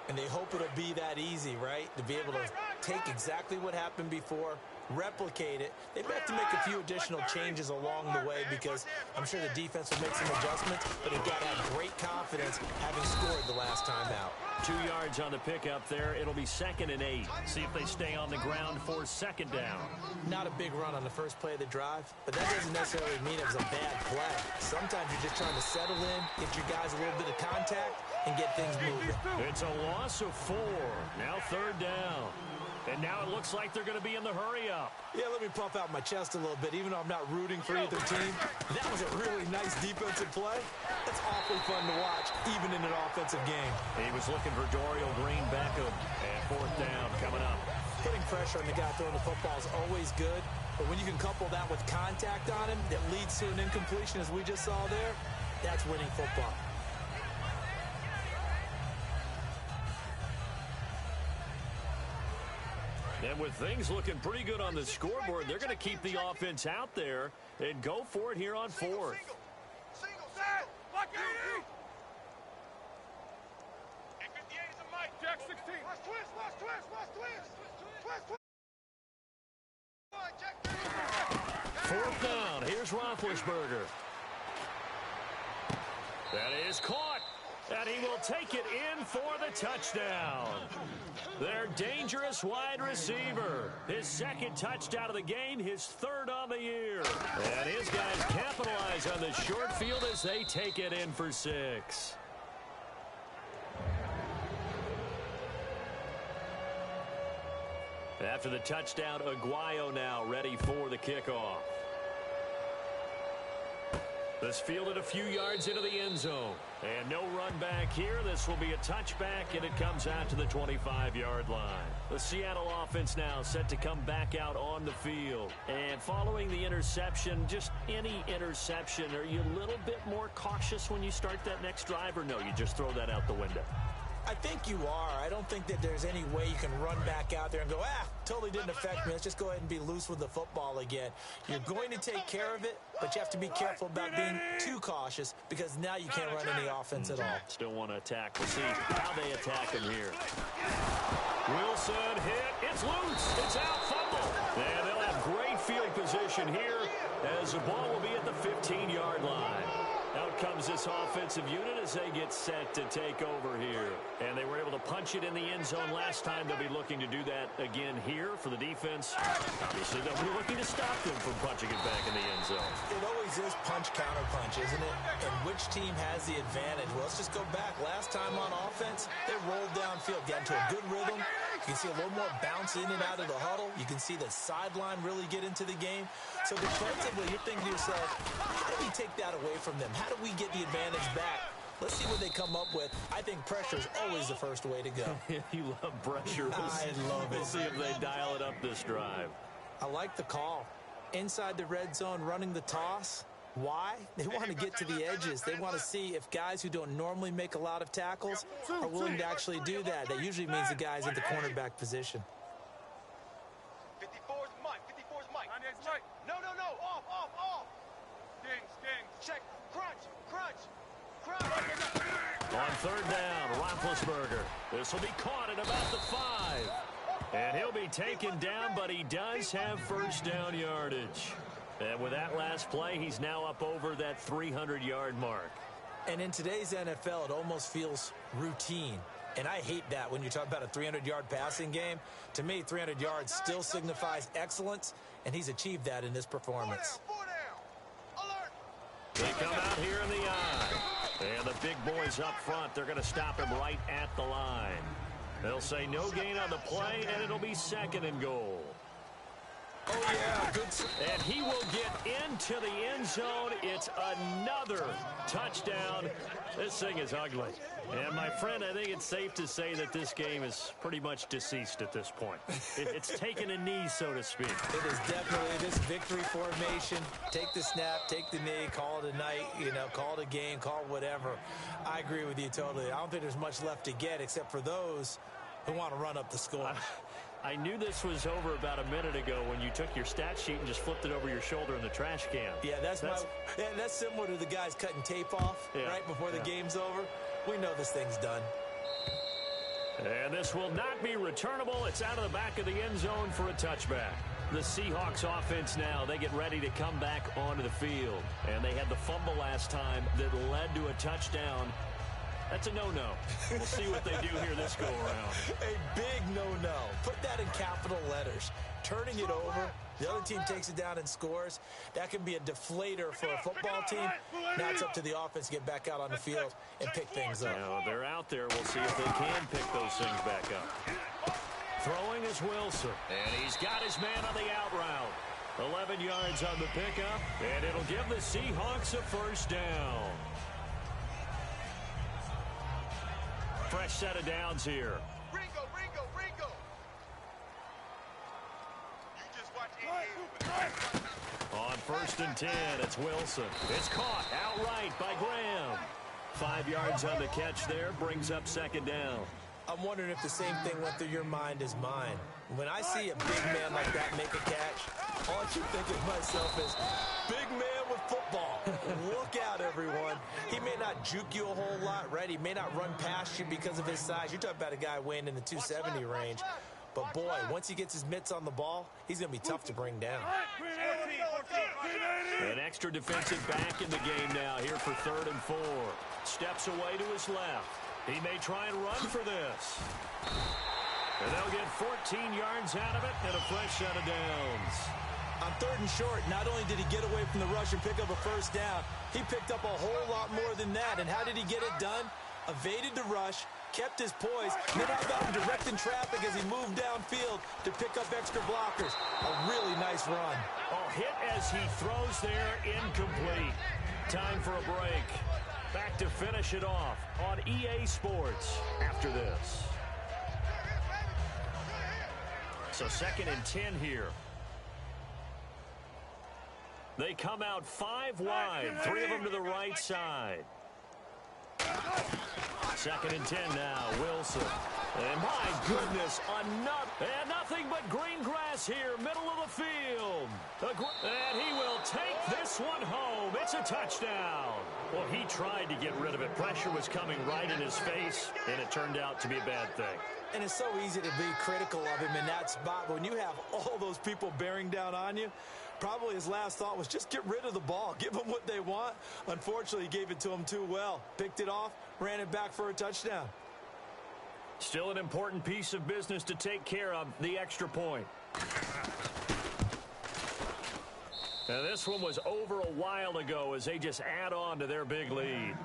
Speaker 3: And they hope it'll be that easy, right? To be able to take exactly what happened before, replicate it. They may have to make a few additional changes along the way because I'm sure the defense will make some adjustments, but they've got to have great confidence having scored the last time out.
Speaker 2: 2 yards on the pickup there. It'll be 2nd and 8. See if they stay on the ground for second down.
Speaker 3: Not a big run on the first play of the drive, but that doesn't necessarily mean it was a bad play. Sometimes you're just trying to settle in, get your guys a little bit of contact, and get things moving.
Speaker 2: It's a loss of 4. Now 3rd down. And now it looks like they're going to be in the hurry-up.
Speaker 3: Yeah, let me puff out my chest a little bit, even though I'm not rooting for either team. That was a really nice defensive play. That's awfully fun to watch, even in an offensive game.
Speaker 2: He was looking for Dorial Green-Beckham. And 4th down coming up.
Speaker 3: Putting pressure on the guy throwing the football is always good, but when you can couple that with contact on him that leads to an incompletion, as we just saw there, that's winning football.
Speaker 2: And with things looking pretty good on the scoreboard, they're going to keep the offense out there and go for it here on 4th.
Speaker 4: Single, block 80. And 58 is a Mike. Jack 16. Watch twist. Jack
Speaker 2: 4th down. Here's Roethlisberger. That is caught. And he will take it in for the touchdown. Their dangerous wide receiver. His 2nd touchdown of the game, his 3rd on the year. And his guys capitalize on the short field as they take it in for 6. After the touchdown, Aguayo now ready for the kickoff. This fielded a few yards into the end zone. And no run back here. This will be a touchback, and it comes out to the 25-yard line. The Seattle offense now set to come back out on the field. And following the interception, just any interception, are you a little bit more cautious when you start that next drive, or no, you just throw that out the window?
Speaker 3: I think you are. I don't think that there's any way you can run back out there and go, totally didn't affect me. Let's just go ahead and be loose with the football again. You're going to take care of it, but you have to be careful about being too cautious because now you can't run any offense at all.
Speaker 2: Still want to attack. We'll see how they attack him here. Wilson hit. It's loose. It's out. Fumble. And they'll have great field position here as the ball will be at the 15-yard line. Out comes this offensive unit as they get set to take over here. And they were able to punch it in the end zone last time. They'll be looking to do that again here for the defense. Obviously, they'll be looking to stop them from punching it back in the end zone.
Speaker 3: It always is punch-counter-punch, isn't it? And which team has the advantage? Well, let's just go back. Last time on offense, they rolled downfield, got into a good rhythm. You can see a little more bounce in and out of the huddle. You can see the sideline really get into the game. So defensively, you're thinking to yourself, how do we take that away from them? How do we get the advantage back? Let's see what they come up with. I think pressure is always the first way to go.
Speaker 2: You love pressure.
Speaker 3: I love it.
Speaker 2: We'll see if they dial it up this drive.
Speaker 3: I like the call. Inside the red zone, running the toss. Why? They want to get to the edges. They want to see if guys who don't normally make a lot of tackles are willing to actually do that. That usually means the guy's in the cornerback position.
Speaker 4: 54 is Mike. 54 is Mike. Check. No. Off. Skings. Check. Crunch.
Speaker 2: On 3rd down, Roethlisberger. This will be caught at about the 5. And he'll be taken down, but he does have first down yardage. And with that last play, he's now up over that 300-yard mark.
Speaker 3: And in today's NFL, it almost feels routine. And I hate that when you talk about a 300-yard passing game. To me, 300 yards still signifies excellence, and he's achieved that in this performance.
Speaker 4: 4 down. Alert.
Speaker 2: They come out here in the eye. And the big boys up front, they're going to stop him right at the line. They'll say no gain on the play, and it'll be 2nd and goal.
Speaker 3: Oh, yeah, good.
Speaker 2: And he will get into the end zone. It's another touchdown. This thing is ugly. And, my friend, I think it's safe to say that this game is pretty much deceased at this point. It's taken a knee, so to speak.
Speaker 3: It is definitely this victory formation. Take the snap, take the knee, call it a night, call it a game, call it whatever. I agree with you totally. I don't think there's much left to get except for those who want to run up the score.
Speaker 2: I knew this was over about a minute ago when you took your stat sheet and just flipped it over your shoulder in the trash can.
Speaker 3: Yeah, that's similar to the guys cutting tape off right before the game's over. We know this thing's done.
Speaker 2: And this will not be returnable. It's out of the back of the end zone for a touchback. The Seahawks offense now, they get ready to come back onto the field. And they had the fumble last time that led to a touchdown. That's a no-no. We'll see what they do here this go-around.
Speaker 3: A big no-no. Put that in capital letters. Turning it over, the other team takes it down and scores. That can be a deflator for a football team. Now it's up to the offense to get back out on the field and pick things up.
Speaker 2: Now they're out there. We'll see if they can pick those things back up. Throwing is Wilson. And he's got his man on the out route. 11 yards on the pickup. And it'll give the Seahawks a first down. Fresh set of downs here.
Speaker 4: Ringo. You just watch
Speaker 2: On 1st and 10, it's Wilson. It's caught outright by Graham. 5 yards on the catch there, brings up 2nd down.
Speaker 3: I'm wondering if the same thing went through your mind as mine. When I see a big man like that make a catch, all I keep thinking to myself is, big man with football. Look out, everyone. He may not juke you a whole lot, right? He may not run past you because of his size. You're talking about a guy weighing in the 270 range. But, boy, once he gets his mitts on the ball, he's going to be tough to bring down.
Speaker 2: An extra defensive back in the game now here for 3rd and 4. Steps away to his left. He may try and run for this. And they'll get 14 yards out of it and a fresh set of downs.
Speaker 3: On 3rd and short, not only did he get away from the rush and pick up a first down, he picked up a whole lot more than that. And how did he get it done? Evaded the rush, kept his poise, and then how about him directing traffic as he moved downfield to pick up extra blockers? A really nice run.
Speaker 2: Oh, hit as he throws there, incomplete. Time for a break. Back to finish it off on EA Sports after this. So 2nd and 10 here. They come out 5 wide, 3 of them to the right side. 2nd and 10 now, Wilson. And my goodness, and nothing but green grass here, middle of the field. And he will take this one home. It's a touchdown. Well, he tried to get rid of it. Pressure was coming right in his face, and it turned out to be a bad thing.
Speaker 3: And it's so easy to be critical of him in that spot. When you have all those people bearing down on you, probably his last thought was just get rid of the ball. Give them what they want. Unfortunately, he gave it to them too well. Picked it off, ran it back for a touchdown.
Speaker 2: Still an important piece of business to take care of, the extra point. Now, this one was over a while ago as they just add on to their big lead.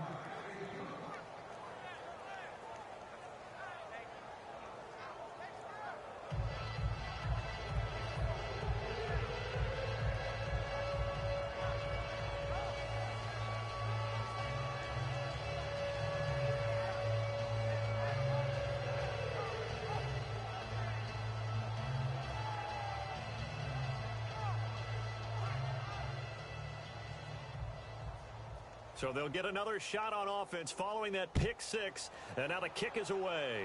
Speaker 2: So they'll get another shot on offense following that pick 6. And now the kick is away.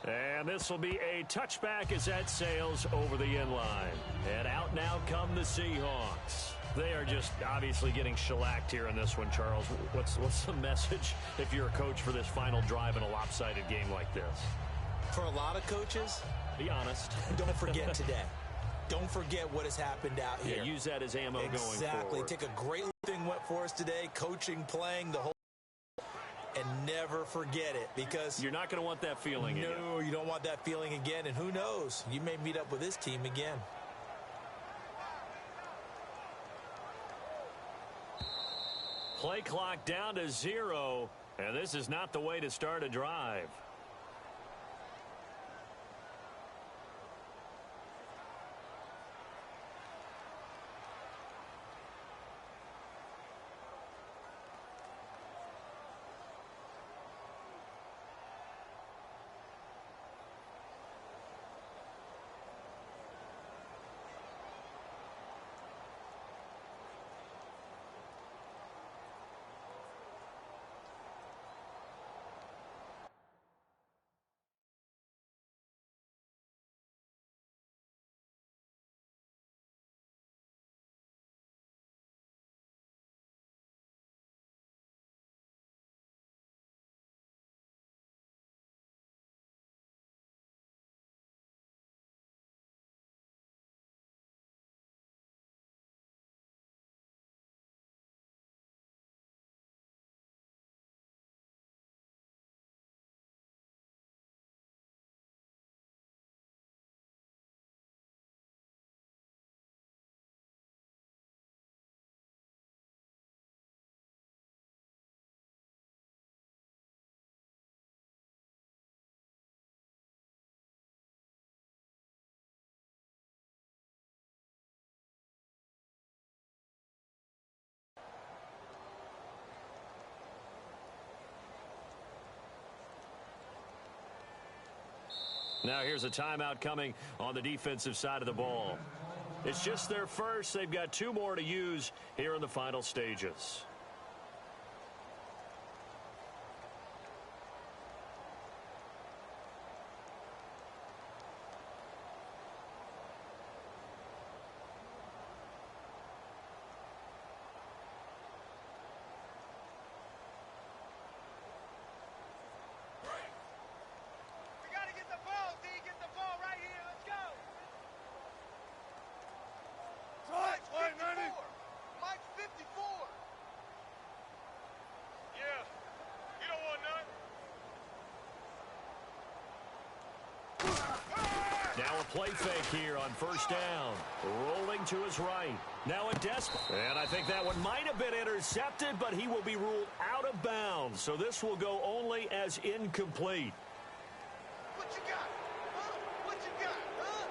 Speaker 2: And this will be a touchback as that sails over the end line. And out now come the Seahawks. They are just obviously getting shellacked here in this one, Charles. What's the message if you're a coach for this final drive in a lopsided game like this?
Speaker 3: For a lot of coaches,
Speaker 2: be honest.
Speaker 3: Don't forget today. Don't forget what has happened out here.
Speaker 2: Yeah, use that as ammo going forward.
Speaker 3: Exactly. Take a great thing went for us today, coaching, playing, the whole, and never forget it because
Speaker 2: you're not going to want that feeling again.
Speaker 3: No, you don't want that feeling again, and who knows? You may meet up with this team again.
Speaker 2: Play clock down to 0, and this is not the way to start a drive. Now here's a timeout coming on the defensive side of the ball. It's just their first. They've got 2 more to use here in the final stages. Now a play fake here on first down. Rolling to his right. Now a desperate. And I think that one might have been intercepted, but he will be ruled out of bounds. So this will go only as incomplete.
Speaker 4: What you got? Huh? What you got? Huh?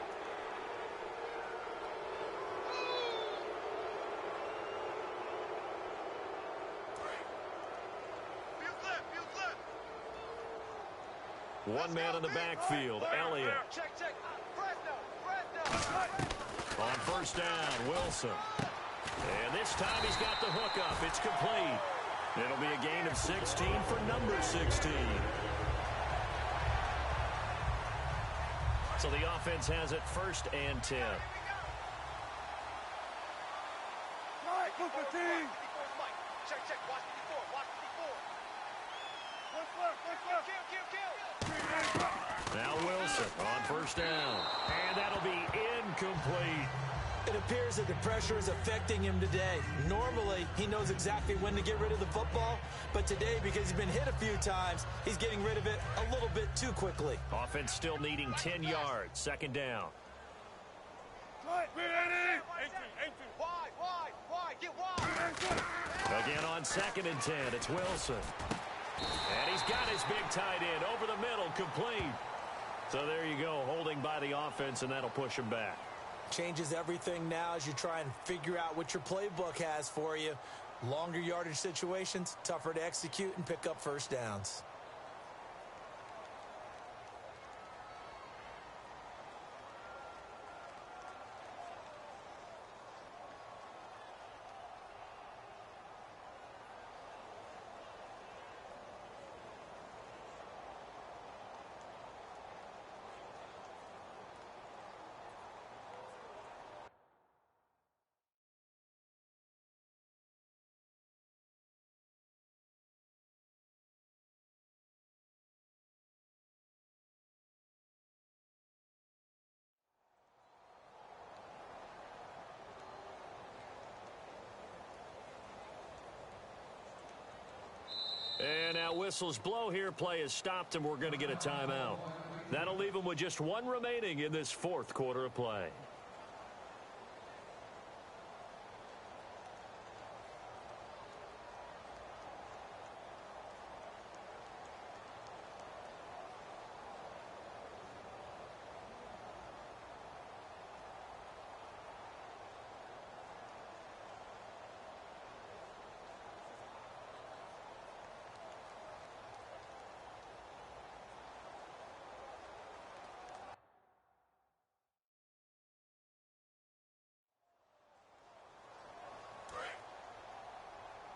Speaker 2: One man in the backfield, Elliott.
Speaker 4: Check. Fresno.
Speaker 2: On first down, Wilson. And this time he's got the hook up. It's complete. It'll be a gain of 16 for number 16. So the offense has it 1st and 10.
Speaker 4: Check. Watch 54.
Speaker 2: Now Wilson on first down. And that'll be incomplete.
Speaker 3: It appears that the pressure is affecting him today. Normally, he knows exactly when to get rid of the football, but today, because he's been hit a few times, he's getting rid of it a little bit too quickly.
Speaker 2: Offense still needing 10 yards. 2nd down.
Speaker 4: Wide. Get wide.
Speaker 2: Again on 2nd and 10, it's Wilson. And he's got his big tight end over the middle, complete. So there you go, holding by the offense, and that'll push him back.
Speaker 3: Changes everything now as you try and figure out what your playbook has for you. Longer yardage situations, tougher to execute and pick up first downs.
Speaker 2: And now whistles blow here. Play is stopped, and we're going to get a timeout. That'll leave them with just 1 remaining in this 4th quarter of play.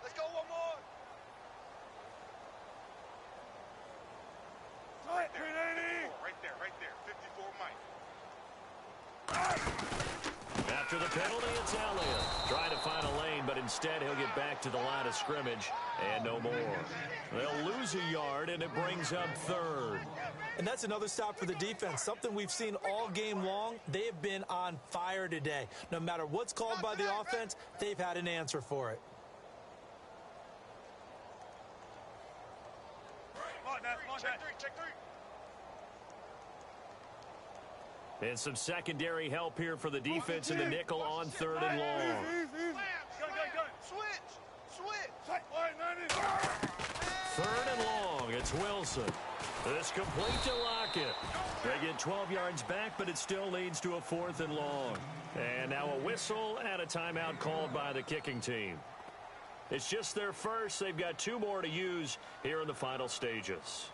Speaker 4: Let's go one more. Right there. 54 Mike.
Speaker 2: After the penalty, it's Elliott. Trying to find a lane, but instead he'll get back to the line of scrimmage and no more. They'll lose a yard, and it brings up 3rd.
Speaker 3: And that's another stop for the defense, something we've seen all game long. They have been on fire today. No matter what's called by the offense, they've had an answer for it.
Speaker 4: Check 3.
Speaker 2: And some secondary help here for the defense in the nickel on 3rd and long.
Speaker 4: Switch.
Speaker 2: 3rd and long, it's Wilson. This complete to Lockett. They get 12 yards back, but it still leads to a 4th and long. And now a whistle and a timeout called by the kicking team. It's just their first. They've got 2 more to use here in the final stages.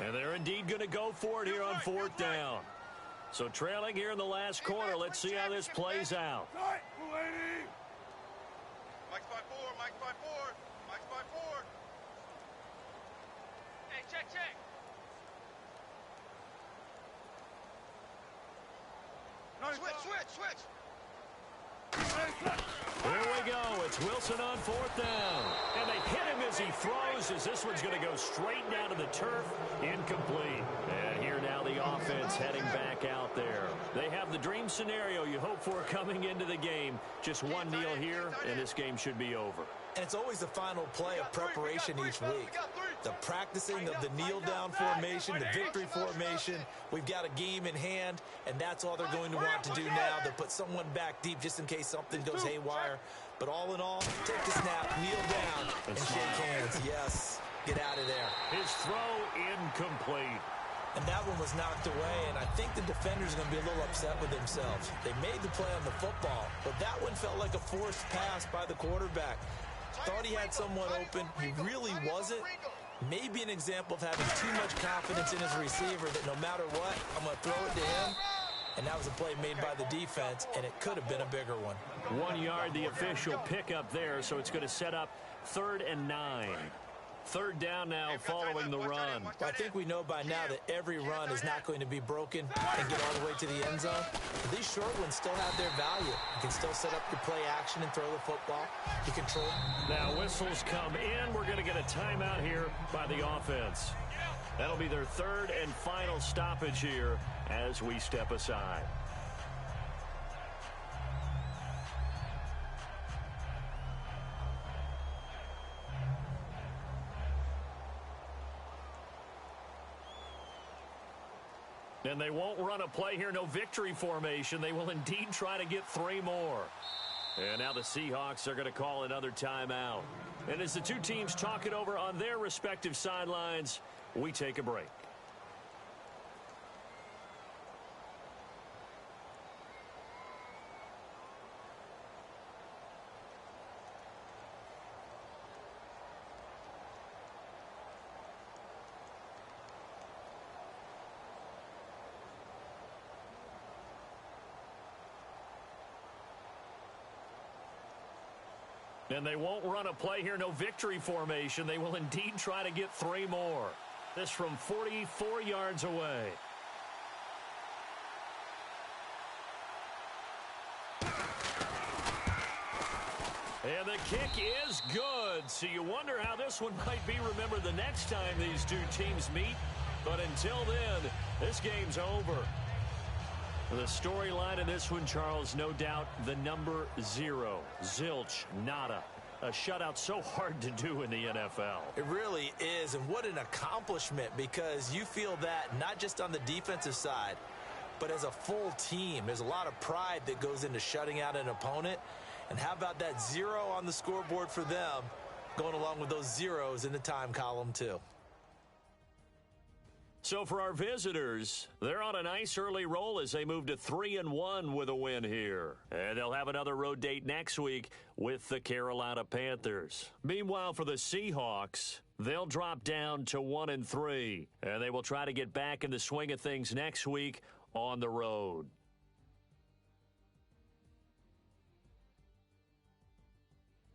Speaker 2: And they're indeed going to go for it here on fourth down. So trailing here in the last quarter. Let's see how this plays out.
Speaker 4: Mike's by four. Mike's by four. Mike's by four. Hey, check. Switch.
Speaker 2: Here we go. It's Wilson on fourth down. And they hit him as he throws, as this one's going to go straight down to the turf. Incomplete. And here now the offense heading back out there. They have the dream scenario you hope for coming into the game. Just one kneel here, and this game should be over.
Speaker 3: And it's always the final play of preparation each week. The practicing of the kneel-down formation, the victory formation. We've got a game in hand, and that's all they're going to want to do now. They'll put someone back deep just in case something goes haywire. But all in all, take the snap, kneel down, and shake hands. Yes, get out of there.
Speaker 2: His throw incomplete.
Speaker 3: And that one was knocked away, and I think the defenders are going to be a little upset with themselves. They made the play on the football, but that one felt like a forced pass by the quarterback. Thought he had someone open. He really wasn't. Maybe an example of having too much confidence in his receiver that no matter what, I'm going to throw it to him. And that was a play made by the defense, and it could have been a bigger one.
Speaker 2: 1 yard, the official pickup there, so it's going to set up 3rd and 9. Third down now following the run.
Speaker 3: Well, I think we know by now that every run is not going to be broken and get all the way to the end zone. But these short ones still have their value. You can still set up your play action and throw the football. You control.
Speaker 2: Now whistles come in. We're going to get a timeout here by the offense. That'll be their 3rd and final stoppage here as we step aside. And they won't run a play here, no victory formation. They will indeed try to get 3 more. And now the Seahawks are going to call another timeout. And as the two teams talk it over on their respective sidelines, we take a break. And they won't run a play here, no victory formation. They will indeed try to get 3 more. This from 44 yards away. And the kick is good. So you wonder how this one might be remembered the next time these two teams meet. But until then, this game's over. The storyline in this one, Charles, no doubt the number 0. Zilch, nada. A shutout so hard to do in the NFL.
Speaker 3: It really is, and what an accomplishment, because you feel that not just on the defensive side, but as a full team. There's a lot of pride that goes into shutting out an opponent. And how about that 0 on the scoreboard for them, going along with those zeros in the time column too.
Speaker 2: So for our visitors, they're on a nice early roll as they move to 3-1 with a win here. And they'll have another road date next week with the Carolina Panthers. Meanwhile, for the Seahawks, they'll drop down to 1-3. And they will try to get back in the swing of things next week on the road.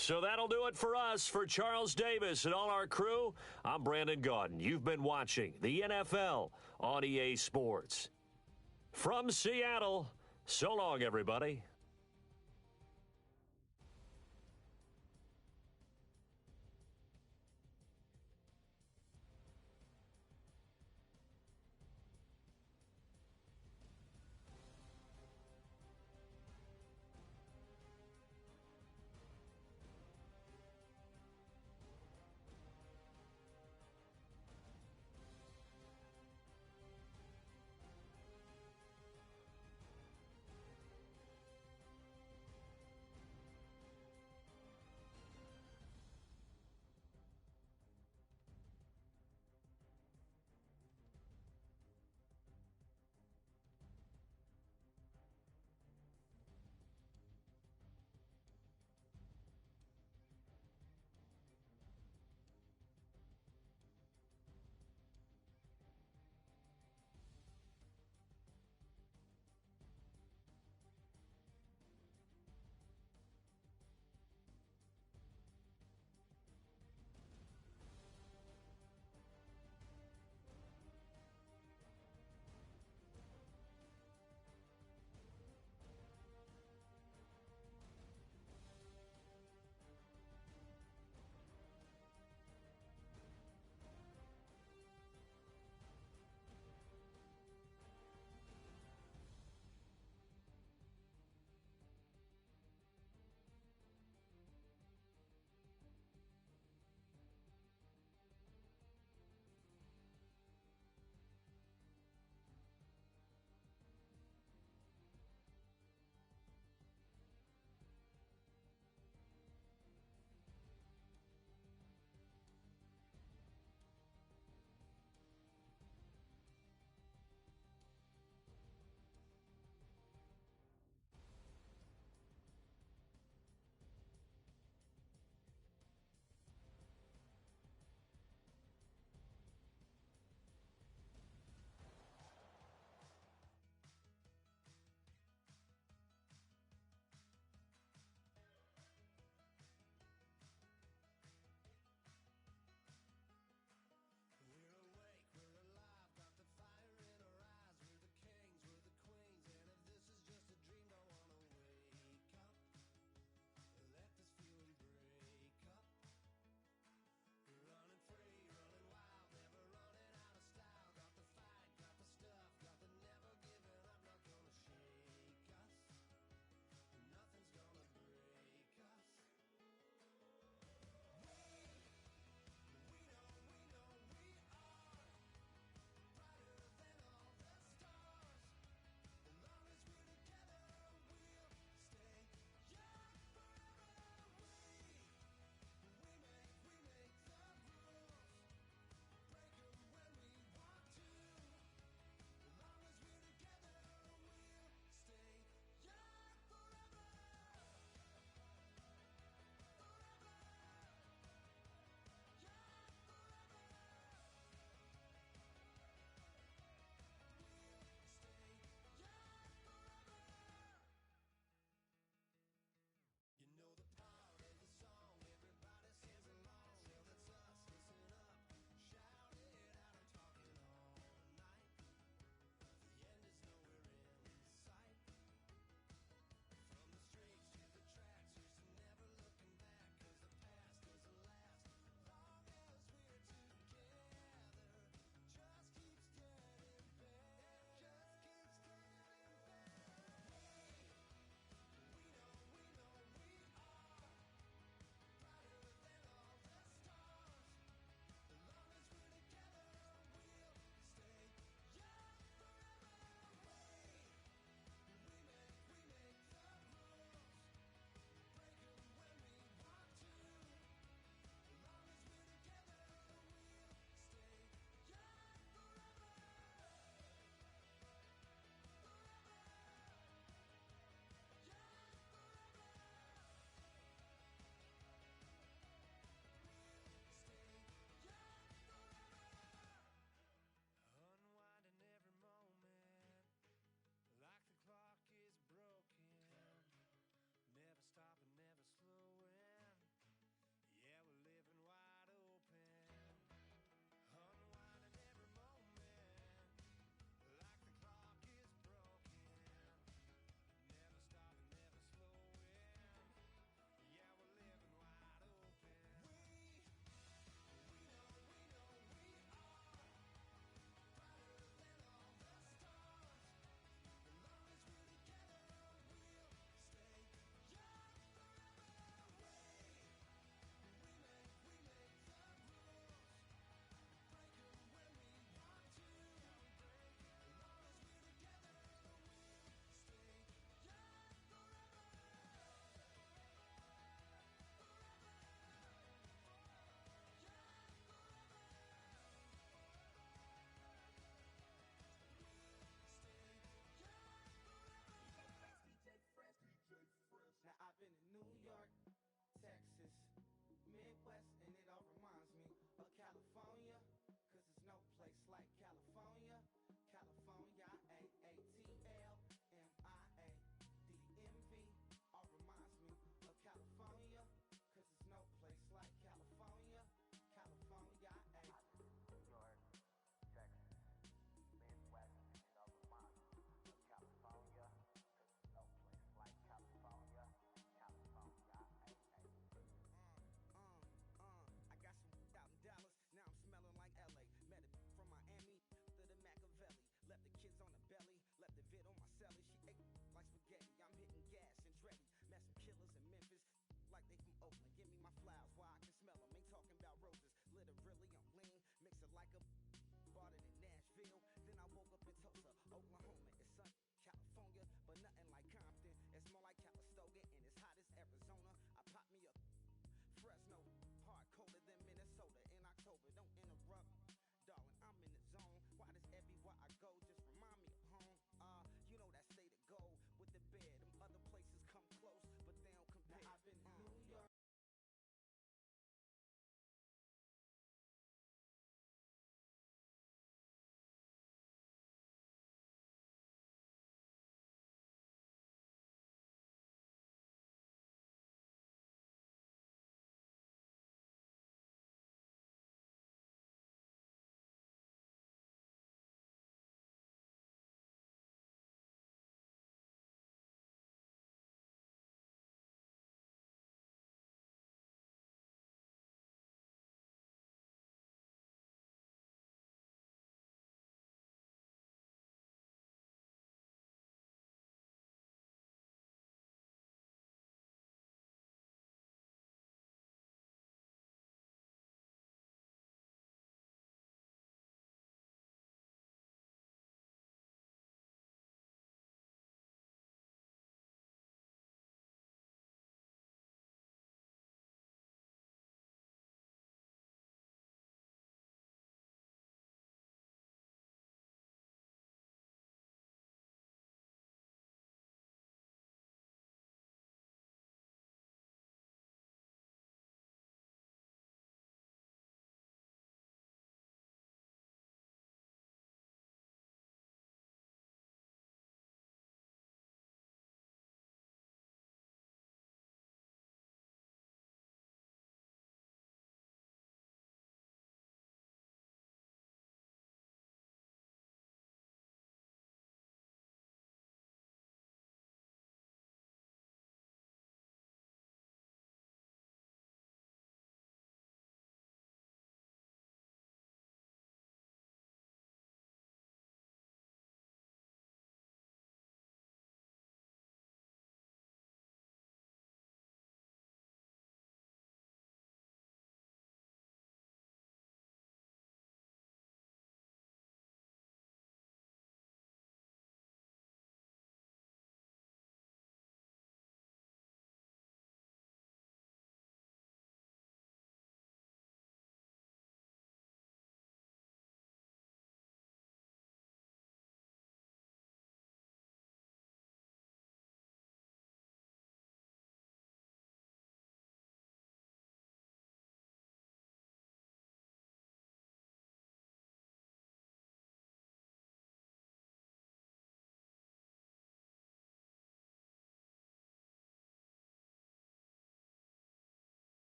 Speaker 2: So that'll do it for us. For Charles Davis and all our crew, I'm Brandon Gaudin. You've been watching the NFL on EA Sports. From Seattle, so long, everybody.